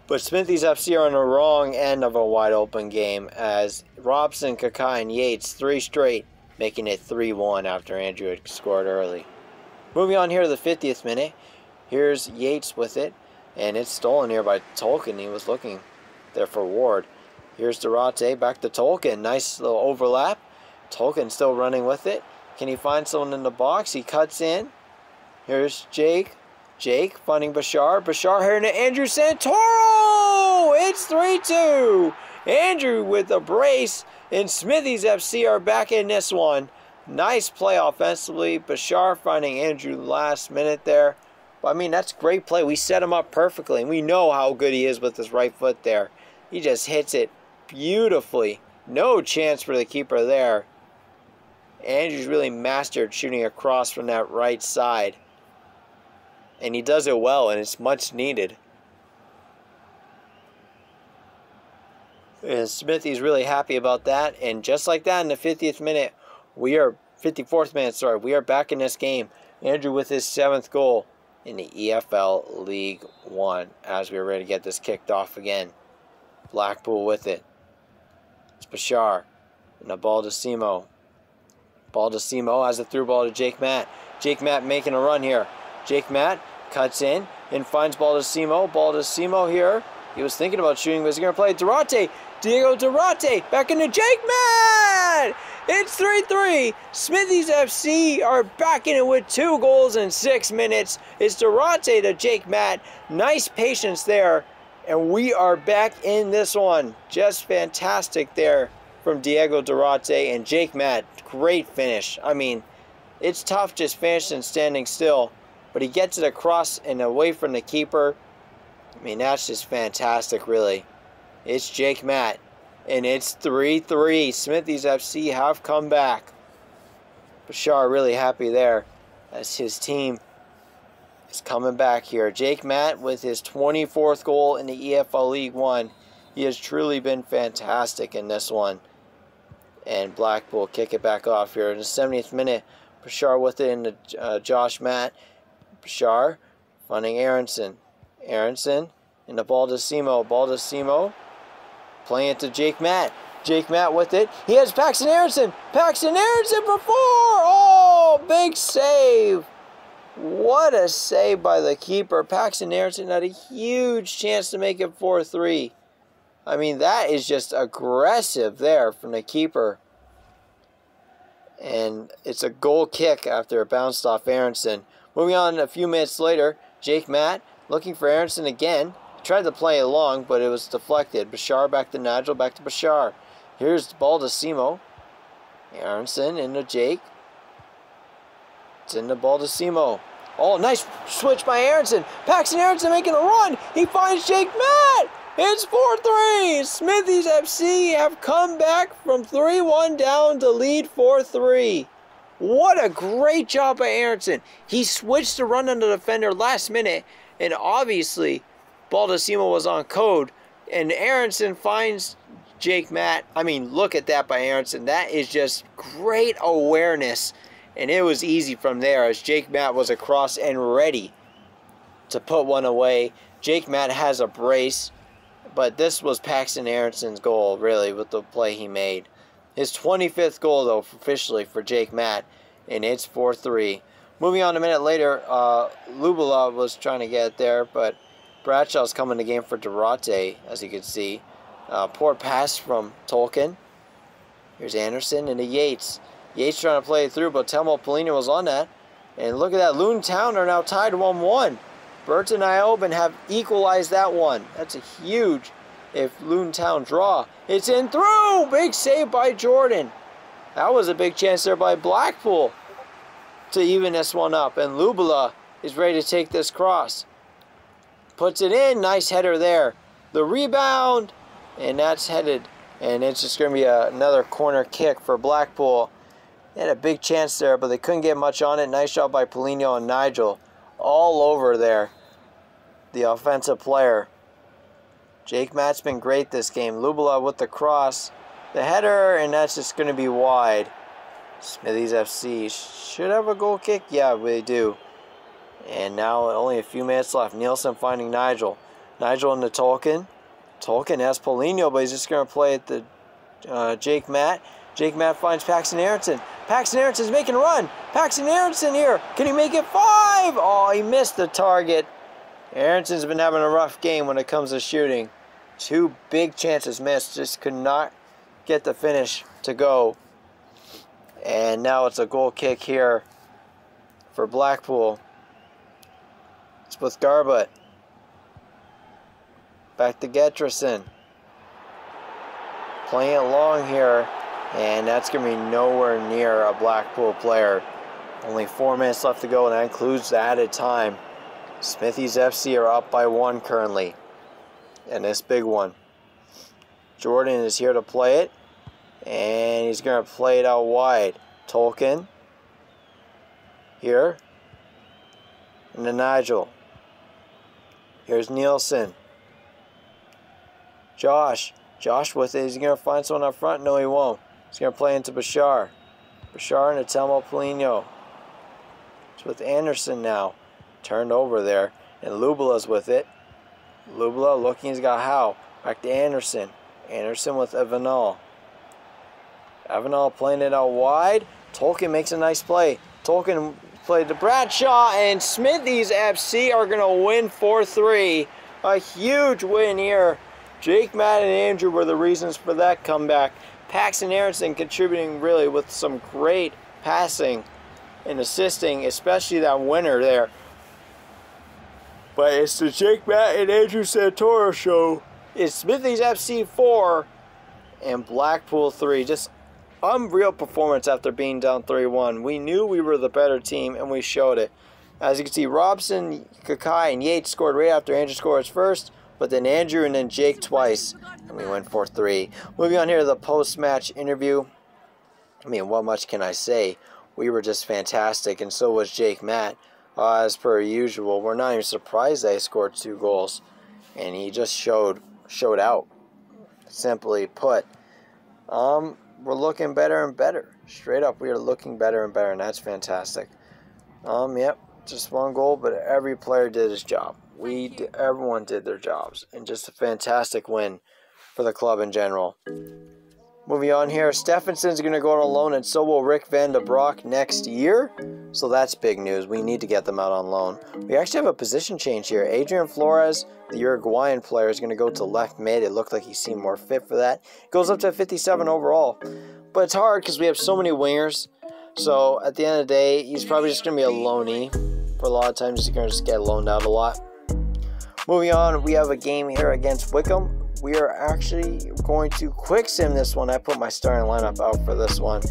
But Smithies FC are on the wrong end of a wide open game as Robson, Kakai, and Yates 3 straight, making it 3-1 after Andrew had scored early. Moving on here to the 50th minute. Here's Yates with it, and it's stolen here by Tolkien. He was looking there for Ward. Here's Durate, back to Tolkien. Nice little overlap. Tolkien still running with it. Can he find someone in the box? He cuts in. Here's Jake. Jake finding Bashar. Bashar here to Andrew Santoro. It's 3-2. Andrew with a brace, and Smithies FC are back in this one. Nice play offensively. Bashar finding Andrew last minute there. But, I mean, that's great play. We set him up perfectly, and we know how good he is with his right foot there. He just hits it beautifully. No chance for the keeper there. Andrew's really mastered shooting across from that right side. And he does it well, and it's much needed. And Smithy's really happy about that. And just like that, in the 54th minute, we are back in this game. Andrew with his 7th goal in the EFL League One as we are ready to get this kicked off again. Blackpool with it. It's Bashar. And the ball to Simo. Ball to Simo has a through ball to Jake Matt. Jake Matt making a run here. Jake Matt cuts in and finds ball to Simo. Ball to Simo here. He was thinking about shooting, but he's going to play Durate. Diego Durate back into Jake Matt. It's 3-3. Smithies FC are back in it with 2 goals in 6 minutes. It's Durate to Jake Matt. Nice patience there. And we are back in this one. Just fantastic there from Diego Durate and Jake Matt. Great finish. I mean, it's tough just finishing standing still. but he gets it across and away from the keeper. I mean, that's just fantastic, really. It's Jake Matt, and it's 3-3. Smithies FC have come back. Bashar really happy there as his team is coming back here. Jake Matt with his 24th goal in the EFL League One. He has truly been fantastic in this one. And Blackpool kick it back off here in the 70th minute. Bashar with it in the Josh Matt. Bashar finding Aronson. Aronson in the ball to Simo. Ball to Simo. Playing it to Jake Matt. Jake Matt with it. He has Paxton Aronson. Paxton Aronson for 4. Oh, big save. What a save by the keeper. Paxton Aronson had a huge chance to make it 4-3. I mean, that is just aggressive there from the keeper. And it's a goal kick after it bounced off Aronson. Moving on a few minutes later, Jake Matt looking for Aronson again. Tried to play it long, but it was deflected. Bashar back to Nigel, back to Bashar. Here's the ball to Simo. Aronson into Jake. It's in the ball to Simo. Oh, nice switch by Aronson. Paxton Aronson making a run. He finds Jake Matt. It's 4-3. Smithies FC have come back from 3-1 down to lead 4-3. What a great job by Aronson. He switched to run on the defender last minute, and obviously Baldacimo was on code, and Aronson finds Jake Matt. I mean, look at that by Aronson. That is just great awareness, and it was easy from there as Jake Matt was across and ready to put one away. Jake Matt has a brace, but this was Paxton Aronson's goal, really, with the play he made. His 25th goal, though, officially for Jake Matt, and it's 4-3. Moving on a minute later, Lubula was trying to get it there, but Bradshaw's coming to game for Durate, as you can see. Poor pass from Tolkien. Here's Anderson into Yates. Yates trying to play it through, but Telmo Polina was on that. And look at that, Loon Town are now tied 1-1. Burton and Iobin have equalized that one. That's a huge if Loon Town draw. It's in through! Big save by Jordan. That was a big chance there by Blackpool to even this one up. And Lubula is ready to take this cross. Puts it in. Nice header there. The rebound. And that's headed. And it's just going to be another corner kick for Blackpool. They had a big chance there, but they couldn't get much on it. Nice job by Polino and Nigel. All over there. The offensive player. Jake Matt's been great this game. Lubula with the cross. The header, and that's just going to be wide. Smithies FC should have a goal kick. Yeah, they do. And now only a few minutes left. Nielsen finding Nigel. Nigel into Tolkien. Tolkien has Polino, but he's just going to play at the Jake Matt. Jake Matt finds Paxton Aronson. Paxton Aronson's making a run. Paxton Aronson here. Can he make it 5? Oh, he missed the target. Aronson's been having a rough game when it comes to shooting. 2 big chances missed. Just could not get the finish to go. And now it's a goal kick here for Blackpool. It's with Garbutt. Back to Getrison. Playing it long here. And that's going to be nowhere near a Blackpool player. Only 4 minutes left to go, and that includes the added time. Smithies FC are up by 1 currently. And this big one. Jordan is here to play it. And he's going to play it out wide. Tolkien. Here. And then Nigel. Here's Nielsen. Josh. Josh with it. Is he going to find someone up front? No, he won't. He's going to play into Bashar. Bashar into Telmo Polino. It's with Anderson now. Turned over there. And Lubula's with it. Lubula looking. He's got Howe. Back to Anderson. Anderson with Avenal. Avenal playing it out wide. Tolkien makes a nice play. Tolkien played to Bradshaw. And Smithies FC are going to win 4-3. A huge win here. Jake, Matt, and Andrew were the reasons for that comeback. Paxton Aronson contributing really with some great passing and assisting, especially that winner there. But it's the Jake, Matt, and Andrew Santoro show. It's Smithies FC 4 and Blackpool 3. Just unreal performance after being down 3-1. We knew we were the better team, and we showed it. As you can see, Robson, Kakai, and Yates scored right after Andrew scores first, but then Andrew and then Jake twice, and we went 4-3. Moving on here to the post-match interview. I mean, what much can I say? We were just fantastic, and so was Jake Matt. As per usual, we're not even surprised that he scored 2 goals, and he just showed out. Simply put, we're looking better and better. Straight up, we are looking better and better, and that's fantastic. Yep, just 1 goal, but every player did his job. Everyone did their jobs, and just a fantastic win for the club in general. Moving on here, Stephenson's going to go on loan, and so will Rick Van de Broek next year. So that's big news. We need to get them out on loan. We actually have a position change here. Adrian Flores, the Uruguayan player, is going to go to left mid. It looked like he seemed more fit for that. Goes up to 57 overall. But it's hard because we have so many wingers. So at the end of the day, he's probably just going to be a loanee. For a lot of times, he's going to just get loaned out a lot. Moving on, we have a game here against Wickham. We are actually going to quick sim this one. I put my starting lineup out for this one.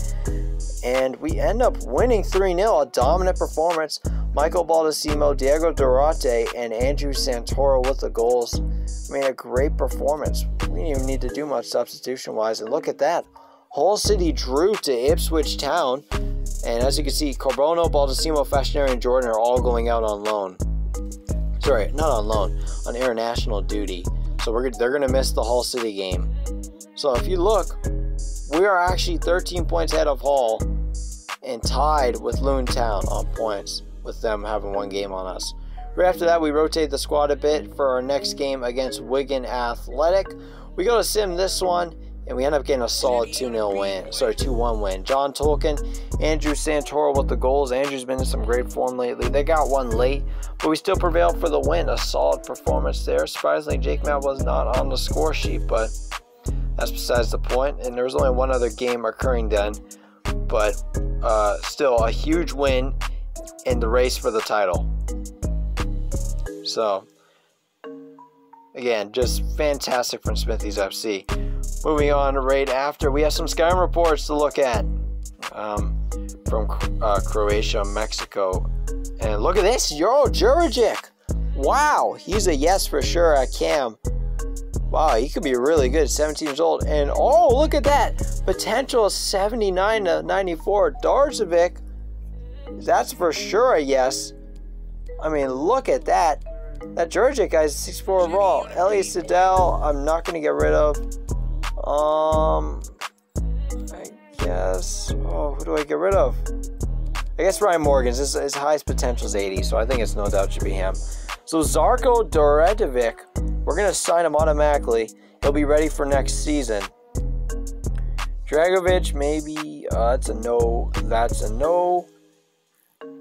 And we end up winning 3-0. A dominant performance. Michael Baldacimo, Diego Durante, and Andrew Santoro with the goals. I mean, a great performance. We didn't even need to do much substitution-wise. And look at that. Hull City drew to Ipswich Town. And as you can see, Corbono, Baldacimo, Fashionary, and Jordan are all going out on loan. Sorry, not on loan. On international duty. So they're going to miss the Hull City game. So if you look, we are actually 13 points ahead of Hull and tied with Loon Town on points, with them having 1 game on us. Right after that, we rotate the squad a bit for our next game against Wigan Athletic. We go to sim this one, and we end up getting a solid 2-1 win. John Tolkien, Andrew Santoro with the goals. Andrew's been in some great form lately. They got one late, but we still prevailed for the win. A solid performance there. Surprisingly, Jake Matt was not on the score sheet, but that's besides the point. And there was only 1 other game occurring then, but still a huge win in the race for the title. So, again, just fantastic from Smithies FC. Moving on right after, we have some Skyrim reports to look at from Croatia, Mexico. And look at this, Juro Jurijic. Wow, he's a yes for sure at Cam. Wow, he could be really good, 17 years old. And oh, look at that, potential 79 to 94. Darzovic, that's for sure a yes. I mean, look at that. That Jurijic guy's 6'4" overall. Elliot Sidell, I'm not going to get rid of. I guess, who do I get rid of? I guess Ryan Morgan's. His highest potential is 80, so I think it's no doubt should be him. So Zarko Doredovic, we're going to sign him automatically. He'll be ready for next season. Dragovic, maybe. That's a no. That's a no.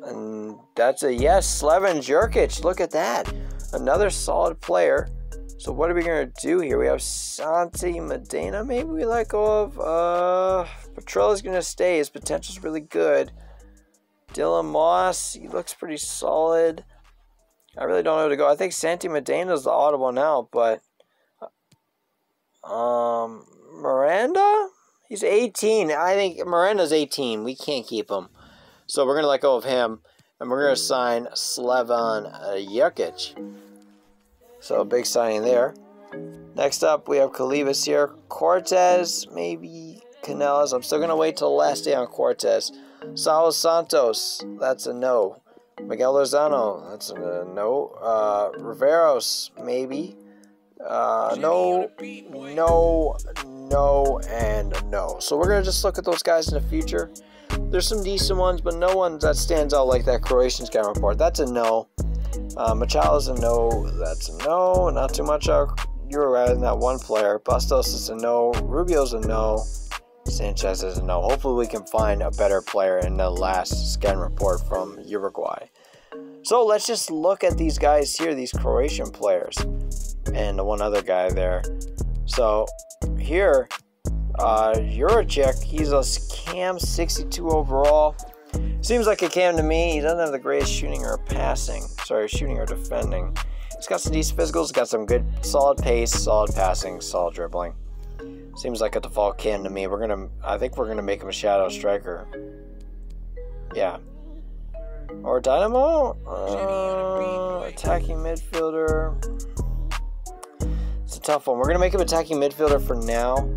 And that's a yes. Sleven Jurkic, look at that. Another solid player. So what are we going to do here? We have Santi Medina, maybe we let go of. Petrella's going to stay. His potential's really good. Dylan Moss, he looks pretty solid. I really don't know where to go. I think Santi Medena's the audible now, but Miranda? He's 18. I think Miranda's 18. We can't keep him. So we're going to let go of him, and we're going to sign Sleven Jurkic. So, big signing there. Next up, we have Kalivas here. Cortez, maybe Canales. I'm still going to wait till the last day on Cortez. Saul Santos, that's a no. Miguel Lozano, that's a no. Riveros, maybe. No, and no. So, we're going to just look at those guys in the future. There's some decent ones, but no one that stands out like that Croatian scout report. That's a no. Machalo's a no. That's a no. Not too much. You're right in that one player. Bustos is a no. Rubio's a no. Sanchez is a no. Hopefully we can find a better player in the last scan report from Uruguay. So let's just look at these guys here, these Croatian players. And the one other guy there. So here, Juricic, he's a Cam 62 overall. Seems like a Cam to me. He doesn't have the greatest shooting or passing. Sorry, shooting or defending. He's got some decent physicals. He's got some good, solid pace, solid passing, solid dribbling. Seems like a default Cam to me. I think we're gonna make him a shadow striker. Yeah. Or Dynamo? Attacking midfielder. It's a tough one. We're going to make him attacking midfielder for now.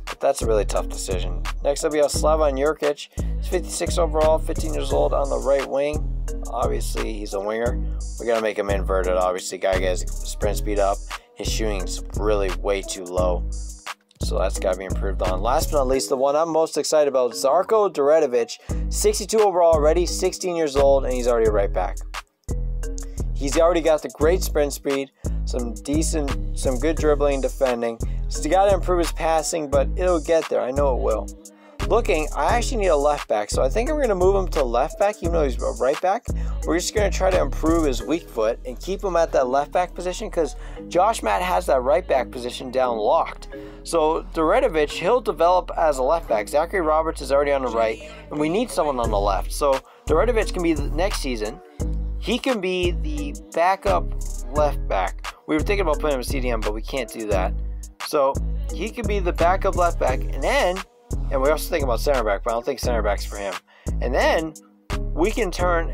But that's a really tough decision. Next up, we have Slavan Jurkic. He's 56 overall, 15 years old on the right wing. Obviously, he's a winger. We got to make him inverted, obviously. Guy gets sprint speed up. His shooting's really way too low. So that's got to be improved on. Last but not least, the one I'm most excited about, Zarko Duredovic. 62 overall already, 16 years old, and he's already a right back. He's already got the great sprint speed, some good dribbling and defending. So he's got to improve his passing, but it'll get there. I know it will. Looking, I actually need a left back, so I think I'm going to move him to left back, even though he's a right back. We're just going to try to improve his weak foot and keep him at that left back position because Josh Matt has that right back position down locked. So Duredovic, he'll develop as a left back. Zachary Roberts is already on the right, and we need someone on the left. So Duredovic can be the next season. He can be the backup left back. We were thinking about putting him in CDM, but we can't do that. So he could be the backup left back, and we're also thinking about center back, but I don't think center back's for him. And then we can turn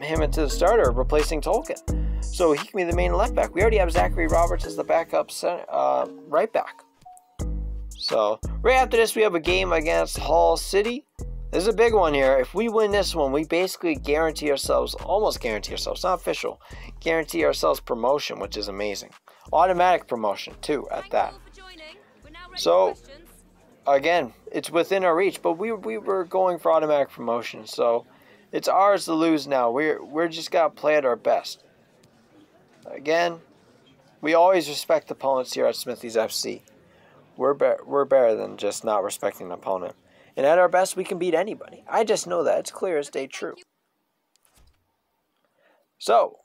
him into the starter, replacing Tolkien. So he can be the main left back. We already have Zachary Roberts as the backup right back. So right after this, we have a game against Hull City. This is a big one here. If we win this one, we basically guarantee ourselves, almost guarantee ourselves, not official, guarantee ourselves promotion, which is amazing. Automatic promotion, too, at that. So, again, it's within our reach, but we were going for automatic promotion, so it's ours to lose now. We're just got to play at our best. Again, we always respect opponents here at Smithies FC. We're better than just not respecting an opponent. And at our best, we can beat anybody. I just know that. It's clear as day true. So,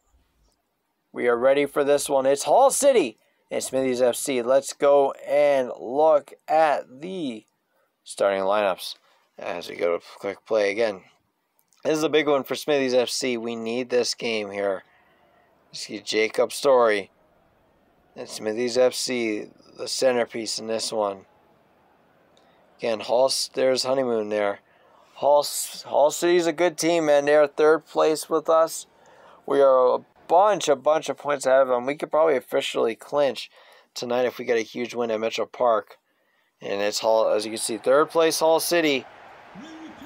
we are ready for this one. It's Hull City and Smithies FC. Let's go and look at the starting lineups as we go to click play again. This is a big one for Smithies FC. We need this game here. You see Jacob Story and Smithies FC, the centerpiece in this one. Again, there's Honeymoon there. Hull City's a good team, man. They're third place with us. We are a bunch of points ahead of them. We could probably officially clinch tonight if we get a huge win at Mitchell Park. And it's Hull, as you can see, third place Hull City,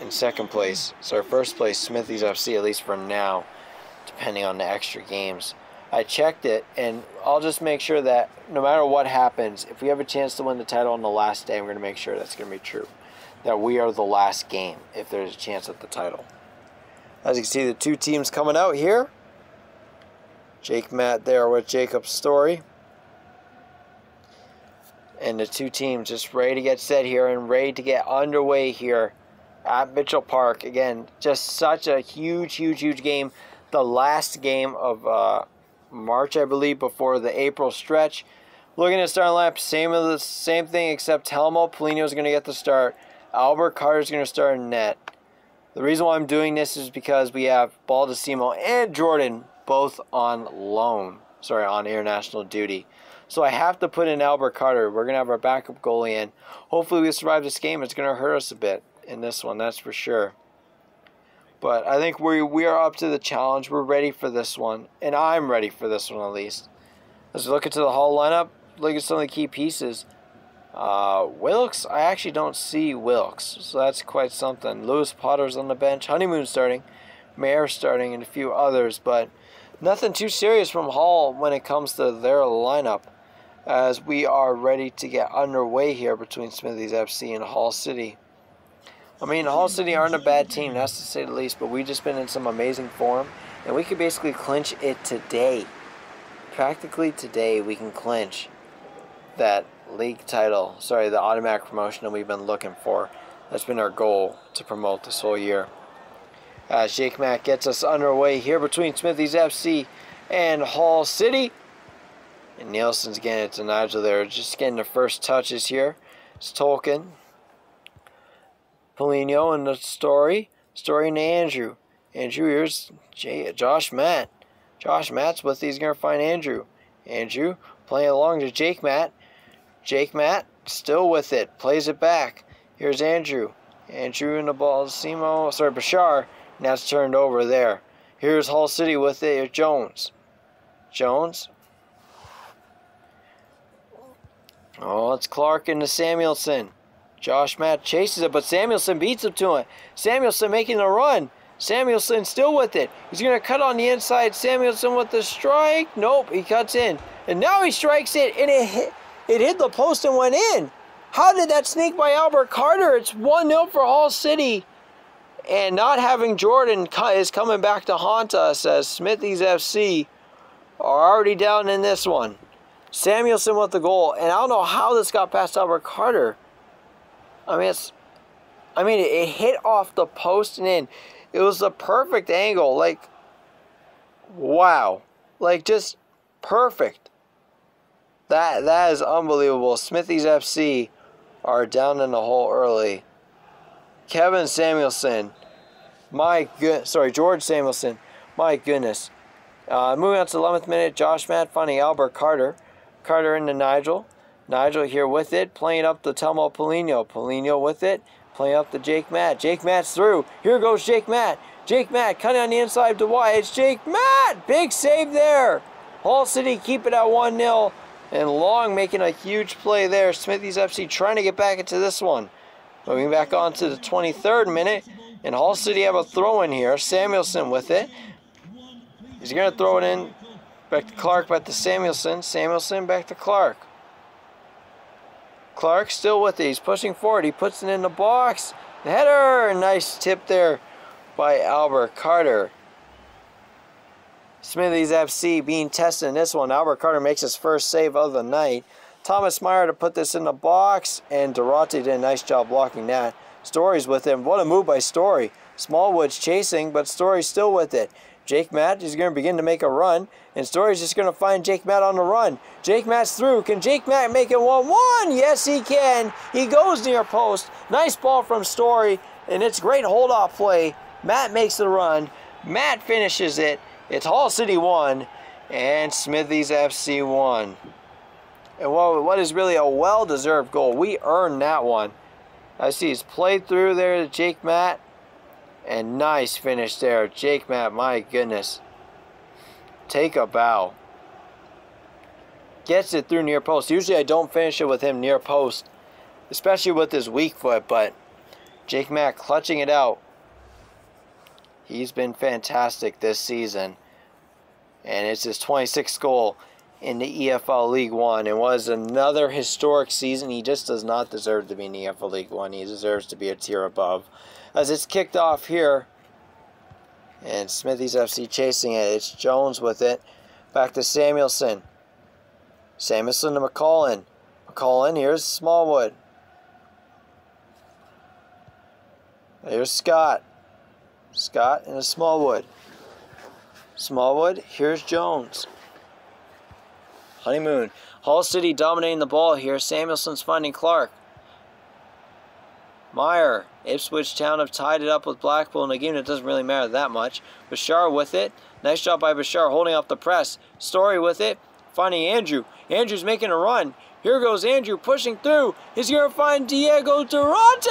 and second place. So our first place Smithies FC, at least for now, depending on the extra games. I checked it, and I'll just make sure that no matter what happens, if we have a chance to win the title on the last day, I'm going to make sure that's going to be true. That we are the last game if there's a chance at the title. As you can see, the two teams coming out here. Jake Matt there with Jacob Story. And the two teams just ready to get set here and ready to get underway here at Mitchell Park. Again, just such a huge game. The last game of March, I believe, before the April stretch. Looking at starting lineup, same thing, except Helmo Polino is going to get the start. Albert Carter is going to start in net. The reason why I'm doing this is because we have Baldacimo and Jordan both on loan. Sorry, on international duty. So I have to put in Albert Carter. We're going to have our backup goalie in. Hopefully we survive this game. It's going to hurt us a bit in this one, that's for sure. But I think we are up to the challenge. We're ready for this one. And I'm ready for this one, at least. As we look into the Hull lineup, look at some of the key pieces. Wilkes, I actually don't see Wilkes. So that's quite something. Lewis Potter's on the bench. Honeymoon starting. Mayer starting, and a few others. But nothing too serious from Hull when it comes to their lineup. As we are ready to get underway here between Smithies FC and Hull City. I mean, Hull City aren't a bad team, that's to say the least, but we've just been in some amazing form, and we could basically clinch it today. Practically today, we can clinch that league title, the automatic promotion that we've been looking for. That's been our goal to promote this whole year. As Jake Mack gets us underway here between Smithies FC and Hull City. And Nielsen's getting it to Nigel there, just getting the first touches here. It's Tolkien. Polino and the Story and Andrew. Andrew, here's Josh Matt. Josh Matt's with, he's going to find Andrew. Andrew playing along to Jake Matt. Jake Matt still with it, plays it back. Here's Andrew. Andrew in the ball, Bashar. Now it's turned over there. Here's Hall City with it. Jones. Jones. Oh, it's Clark into Samuelson. Josh Matt chases it, but Samuelson beats him to it. Samuelson making a run. Samuelson still with it. He's going to cut on the inside. Samuelson with the strike. Nope, he cuts in. And now he strikes it, and it hit the post and went in. How did that sneak by Albert Carter? It's 1-0 for Hall City. And not having Jordan is coming back to haunt us as Smithies FC are already down in this one. Samuelson with the goal. And I don't know how this got past Albert Carter. I mean, it hit off the post and in. It was the perfect angle. Like, wow. Like, just perfect. That is unbelievable. Smithies FC are down in the hole early. Kevin Samuelson. George Samuelson. My goodness. Moving on to the 11th minute. Josh Matt finding Albert Carter. Carter into Nigel. Nigel here with it. Playing up to Telmo Polino. Polino with it. Playing up to Jake Matt. Jake Matt's through. Here goes Jake Matt. Jake Matt cutting on the inside to Wyatt. It's Jake Matt. Big save there. Hall City keep it at 1-0. And Long making a huge play there. Smithies FC trying to get back into this one. Moving back on to the 23rd minute. And Hall City have a throw in here. Samuelson with it. He's going to throw it in. Back to Clark, back to Samuelson. Samuelson back to Clark. Clark still with it. He's pushing forward. He puts it in the box. The header. Nice tip there by Albert Carter. Smithies FC being tested in this one. Albert Carter makes his first save of the night. Thomas Meyer to put this in the box. And Durante did a nice job blocking that. Story's with him. What a move by Story. Smallwood's chasing, but Story's still with it. Jake Matt is going to begin to make a run. And Story's just going to find Jake Matt on the run. Jake Matt's through. Can Jake Matt make it 1-1? Yes, he can. He goes near post. Nice ball from Story. And it's great hold-off play. Matt makes the run. Matt finishes it. It's Hall City 1 and Smithies FC 1. And what is really a well-deserved goal. We earned that one. I see he's played through there to Jake Matt. And nice finish there. Jake Matt, my goodness. Take a bow. Gets it through near post. Usually I don't finish it with him near post. Especially with his weak foot. But Jake Matt clutching it out. He's been fantastic this season. And it's his 26th goal in the EFL League One. It was another historic season. He just does not deserve to be in the EFL League One. He deserves to be a tier above. As it's kicked off here. And Smithies FC chasing it. It's Jones with it. Back to Samuelson. Samuelson to McCollin. McCollin, here's Smallwood. There's Scott. Scott and a Smallwood. Smallwood, here's Jones. Honeymoon. Hall City dominating the ball here. Samuelson's finding Clark. Meyer. Ipswich Town have tied it up with Blackpool in a game that doesn't really matter that much. Bashar with it. Nice job by Bashar holding off the press. Story with it. Finding Andrew. Andrew's making a run. Here goes Andrew pushing through. He's going to find Diego Durante.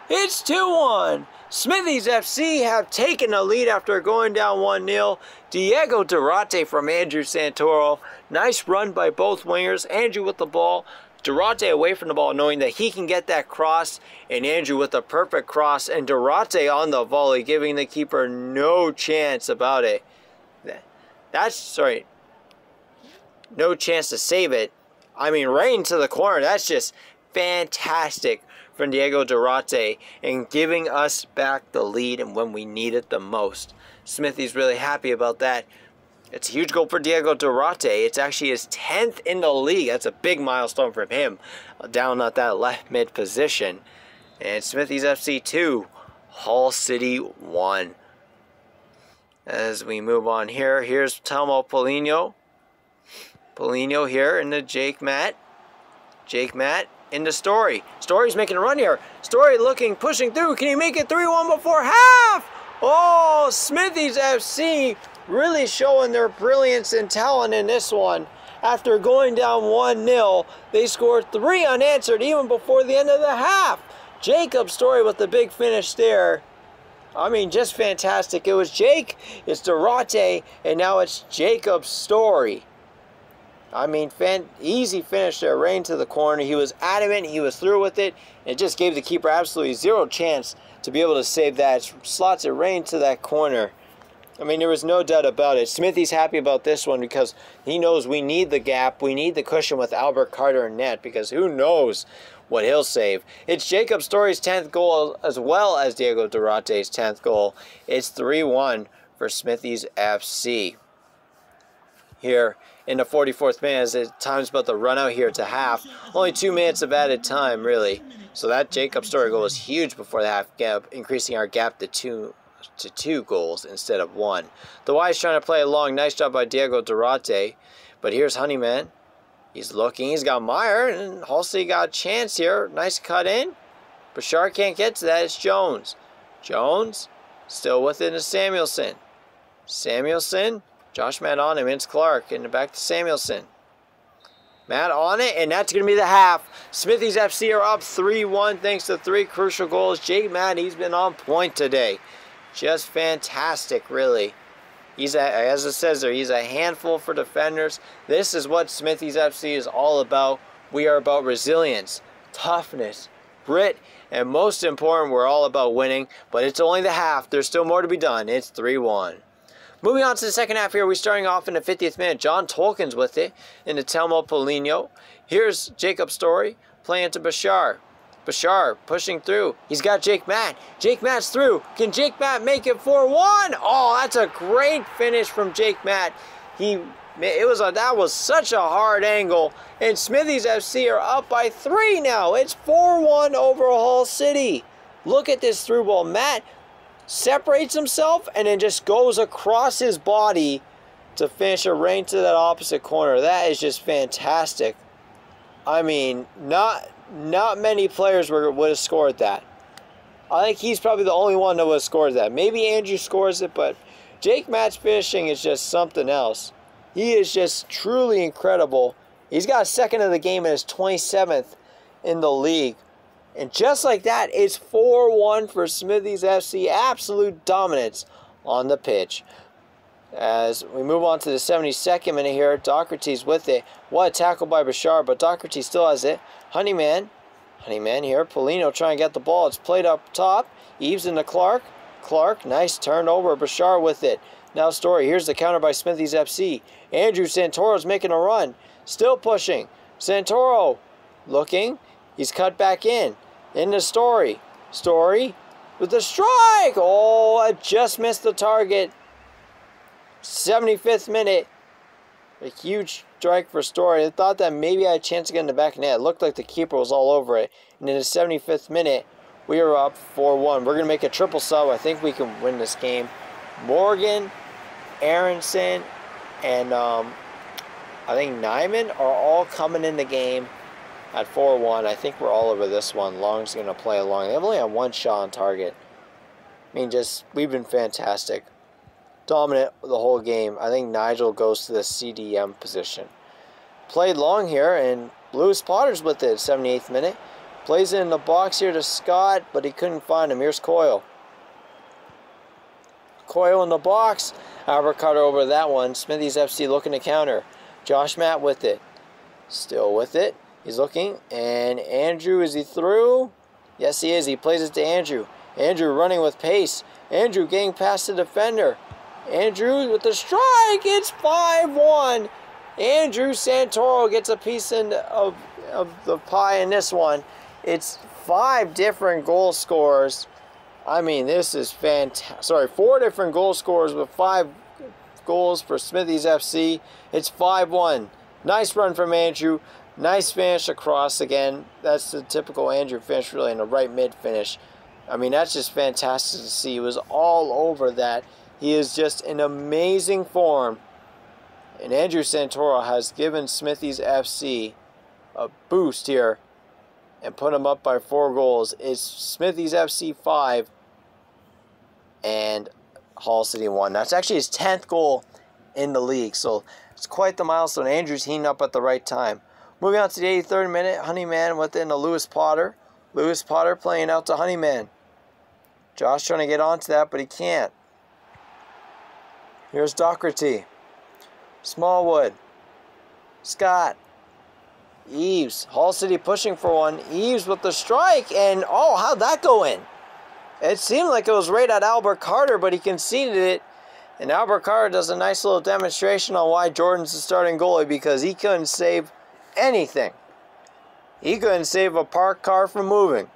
It's 2-1. Smithies FC have taken the lead after going down 1-0. Diego Durante from Andrew Santoro. Nice run by both wingers. Andrew with the ball. Durante away from the ball, knowing that he can get that cross. And Andrew with the perfect cross. And Durante on the volley, giving the keeper no chance about it. No chance to save it. I mean, right into the corner. That's just fantastic from Diego Durante and giving us back the lead and when we need it the most. Smithy's really happy about that. It's a huge goal for Diego Durante. It's actually his 10th in the league. That's a big milestone for him down at that left mid position. And Smithies FC 2, Hall City 1. As we move on here, here's Telmo Polino. Polino here into Jake Matt. Jake Matt into Story. Story's making a run here. Story looking, pushing through. Can he make it 3-1 before half? Oh, Smithies FC really showing their brilliance and talent in this one. After going down 1-0, they scored 3 unanswered even before the end of the half. Jacob Story with the big finish there. I mean, just fantastic. It was Jake, it's Durate, and now it's Jacob's story. I mean, easy finish there, right into the corner. He was adamant, he was through with it. It just gave the keeper absolutely zero chance to be able to save that. Slots it right into that corner. I mean, there was no doubt about it. Smithy's happy about this one because he knows we need the gap. We need the cushion with Albert Carter in net because who knows what he'll save. It's Jacob Story's 10th goal as well as Diego Durate's 10th goal. It's 3-1 for Smithies FC. Here in the 44th minute, as the time's about to run out here to half. Only 2 minutes of added time, really. So that Jacob Story goal was huge before the half gap, increasing our gap to two goals instead of 1. The Wise trying to play along. Nice job by Diego Durate. But here's Honeyman. He's looking. He's got Meyer. And Halsey got a chance here. Nice cut in. Bashar can't get to that. It's Jones. Jones still within to Samuelson. Samuelson. Josh Matt on him. It's Clark. And back to Samuelson. Matt on it. And that's going to be the half. Smithies FC are up 3-1 thanks to 3 crucial goals. Jake Matt, he's been on point today. Just fantastic, really. He's as it says there, he's a handful for defenders. This is what Smithies FC is all about. We are about resilience, toughness, grit, and most important, we're all about winning. But it's only the half. There's still more to be done. It's 3-1. Moving on to the second half here, we're starting off in the 50th minute. John Tolkien's with it into Telmo Polino. Here's Jacob Story playing to Bashar. Bashar pushing through. He's got Jake Matt. Jake Matt's through. Can Jake Matt make it 4-1? Oh, that's a great finish from Jake Matt. That was such a hard angle. And Smithies FC are up by 3 now. It's 4-1 over Hull City. Look at this through ball. Matt separates himself and then just goes across his body to finish a right to that opposite corner. That is just fantastic. I mean, not many players would have scored that. I think he's probably the only one that would have scored that. Maybe Andrew scores it, but Jake Matt's finishing is just something else. He is just truly incredible. He's got a second of the game and is 27th in the league. And just like that, it's 4-1 for Smithies FC. Absolute dominance on the pitch. As we move on to the 72nd minute here, Doherty's with it. What a tackle by Bashar, but Doherty still has it. Honeyman here. Polino trying to get the ball. It's played up top. Eves into Clark. Clark, nice turnover. Bashar with it. Now Story. Here's the counter by Smithies FC. Andrew Santoro's making a run. Still pushing. Santoro looking. He's cut back in. Into Story. Story with the strike. Oh, I just missed the target. 75th minute. A huge strike for Story. I thought that maybe I had a chance to get in the back of the net. It looked like the keeper was all over it. And in the 75th minute, we are up 4-1. We're going to make a triple sub. I think we can win this game. Morgan, Aronson, and I think Nyman are all coming in the game at 4-1. I think we're all over this one. Long's going to play along. They've only had 1 shot on target. I mean, we've been fantastic. Dominant the whole game. I think Nigel goes to the CDM position. Played long here, and Lewis Potter's with it. 78th minute. Plays it in the box here to Scott, but he couldn't find him. Here's Coyle. Coyle in the box. Albert Carter over that one. Smithies FC looking to counter. Josh Matt with it. Still with it. He's looking. And Andrew, is he through? Yes, he is. He plays it to Andrew. Andrew running with pace. Andrew getting past the defender. Andrew with the strike. It's 5-1. Andrew Santoro gets a piece of the pie in this one. It's 5 different goal scorers. I mean, this is fantastic. Sorry, 4 different goal scorers with 5 goals for Smithies FC. It's 5-1. Nice run from Andrew. Nice finish across again. That's the typical Andrew finish, really, in the right mid finish. I mean, that's just fantastic to see. He was all over that. He is just in amazing form. And Andrew Santoro has given Smithies FC a boost here and put him up by 4 goals. It's Smithies FC 5 and Hull City 1. That's actually his 10th goal in the league. So it's quite the milestone. Andrew's heating up at the right time. Moving on to the 83rd minute. Honeyman within to Lewis Potter. Lewis Potter playing out to Honeyman. Josh trying to get onto that, but he can't. Here's Doherty. Smallwood. Scott. Eves. Hull City pushing for one. Eves with the strike. And, oh, how'd that go in? It seemed like it was right at Albert Carter, but he conceded it. And Albert Carter does a nice little demonstration on why Jordan's the starting goalie, because he couldn't save anything. He couldn't save a parked car from moving.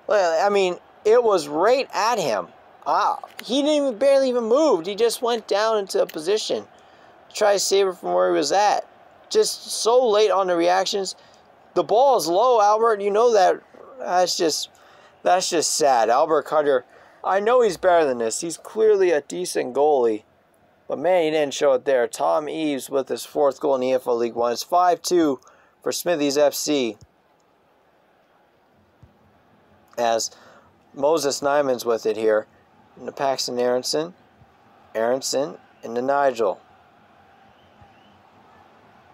I mean, it was right at him. He didn't barely even move. He just went down into a position to try to save it from where he was at. Just so late on the reactions. The ball is low, Albert. You know that. That's just sad. Albert Carter, I know he's better than this. He's clearly a decent goalie. But man, he didn't show it there. Tom Eves with his 4th goal in the EFL League One. It's 5-2 for Smithies FC. As Moses Nyman's with it here. And the Paxton Aronson. Aronson and the Nigel.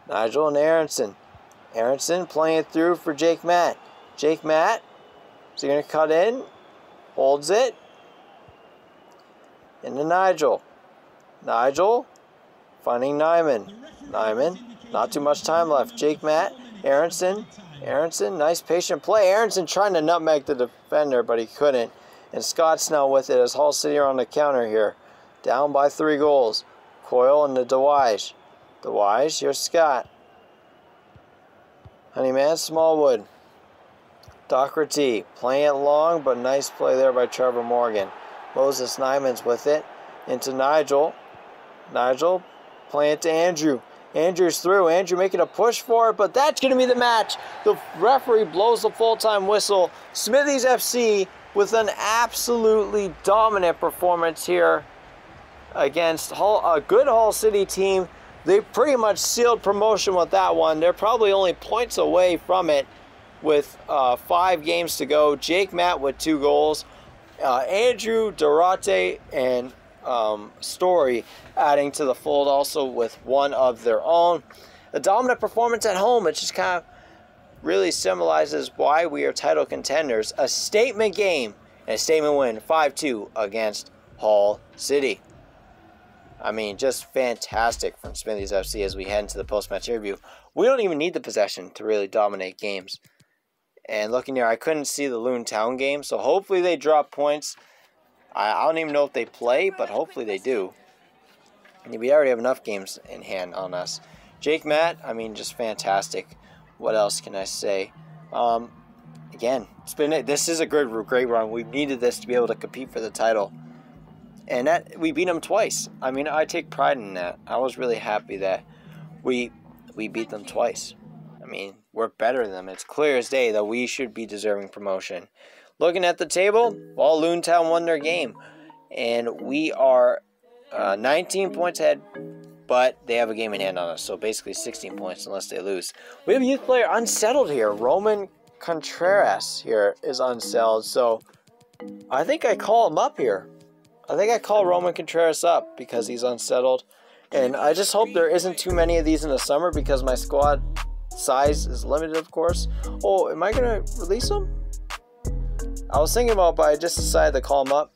Nigel and Aronson. Aronson playing it through for Jake Matt. Jake Matt. Is he going to cut in? Holds it. And the Nigel. Nigel. Finding Nyman. Nyman. Not too much time left. Jake Matt. Aronson. Aronson. Nice patient play. Aronson trying to nutmeg the defender, but he couldn't. And Scott's now with it as Hull City are on the counter here. Down by 3 goals. Coyle and the DeWige. DeWige. Here's Scott. Honeyman. Smallwood. Doherty playing it long, but nice play there by Trevor Morgan. Moses Nyman's with it. Into Nigel. Nigel playing it to Andrew. Andrew's through. Andrew making a push for it, but that's going to be the match. The referee blows the full-time whistle. Smithies FC with an absolutely dominant performance here against a good Hull City team. They pretty much sealed promotion with that one. They're probably only points away from it with 5 games to go. Jake Matt with 2 goals. Andrew, Dorate, and Story adding to the fold also with 1 of their own. A dominant performance at home. It just kind of really symbolizes why we are title contenders. A statement game and a statement win. 5-2 against Hull City. I mean, just fantastic from Smithies FC as we head into the post-match interview. We don't even need the possession to really dominate games. And looking here, I couldn't see the Loon Town game, so hopefully they drop points. I don't even know if they play, but hopefully they do. And we already have enough games in hand on us. Jake Matt, I mean, just fantastic. What else can I say? Again, this is a great run. We needed this to be able to compete for the title. And we beat them twice. I mean, I take pride in that. I was really happy that we beat them twice. I mean, we're better than them. It's clear as day that we should be deserving promotion. Looking at the table, well, Loontown won their game. And we are 19 points ahead, but they have a game in hand on us. So basically 16 points unless they lose. We have a youth player unsettled here. Roman Contreras here is unsettled. So I think I call him up here. I think I call Roman Contreras up because he's unsettled. And I just hope there isn't too many of these in the summer because my squad size is limited, of course. Oh, am I going to release him? I was thinking about it, but I just decided to call him up.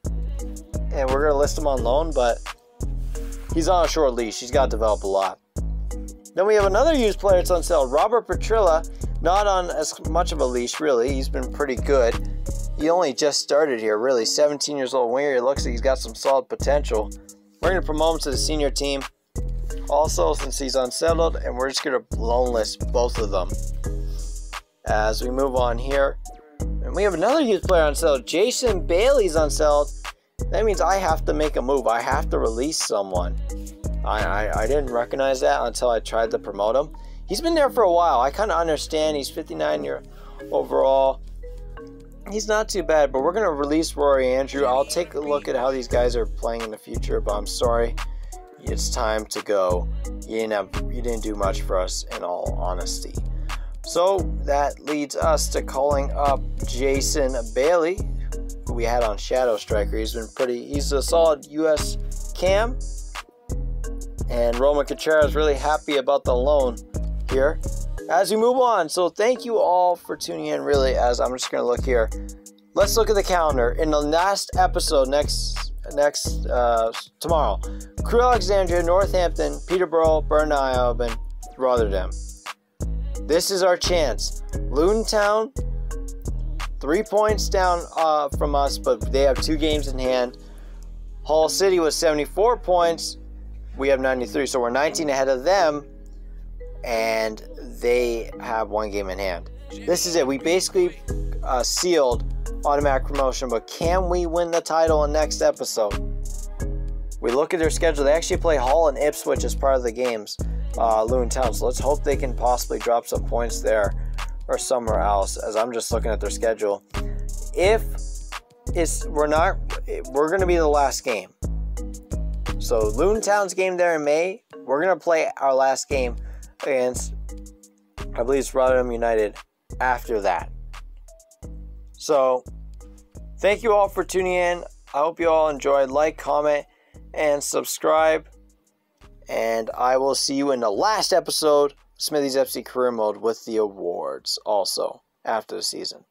And we're going to list him on loan, but he's on a short leash. He's got to develop a lot. Then we have another youth player that's unsettled. Robert Petrilla, not on as much of a leash, really. He's been pretty good. He only just started here, really. 17 years old winger. It looks like he's got some solid potential. We're going to promote him to the senior team. Also, since he's unsettled, and we're just going to loan list both of them. As we move on here. And we have another youth player unsettled. Jason Bailey's unsettled. That means I have to make a move. I have to release someone. I didn't recognize that until I tried to promote him. He's been there for a while. I kind of understand. He's 59 year overall. He's not too bad, but we're going to release Rory Andrew. I'll take a look at how these guys are playing in the future, but I'm sorry. It's time to go. You didn't do much for us, in all honesty. So that leads us to calling up Jason Bailey, who we had on Shadow Striker. He's a solid US cam. And Roman Contreras is really happy about the loan here. As we move on, so thank you all for tuning in, really, as I'm just going to look here. let's look at the calendar. In the last episode, tomorrow, Crew Alexandria, Northampton, Peterborough, Burnham Albion, Rotherham. This is our chance. Luton Town, 3 points down from us, but they have 2 games in hand. Hull City was 74 points. We have 93, so we're 19 ahead of them, and they have 1 game in hand. This is it. We basically sealed automatic promotion, but can we win the title in next episode? We look at their schedule. They actually play Hull and Ipswich as part of the games, Luton Town, so let's hope they can possibly drop some points there or somewhere else, as I'm just looking at their schedule. If we're going to be the last game. So Luton Town's game there in May, we're going to play our last game against, I believe it's Rotherham United after that. So thank you all for tuning in. I hope you all enjoyed. Like, comment, and subscribe. And I will see you in the last episode of Smithies FC Career Mode with the awards also after the season.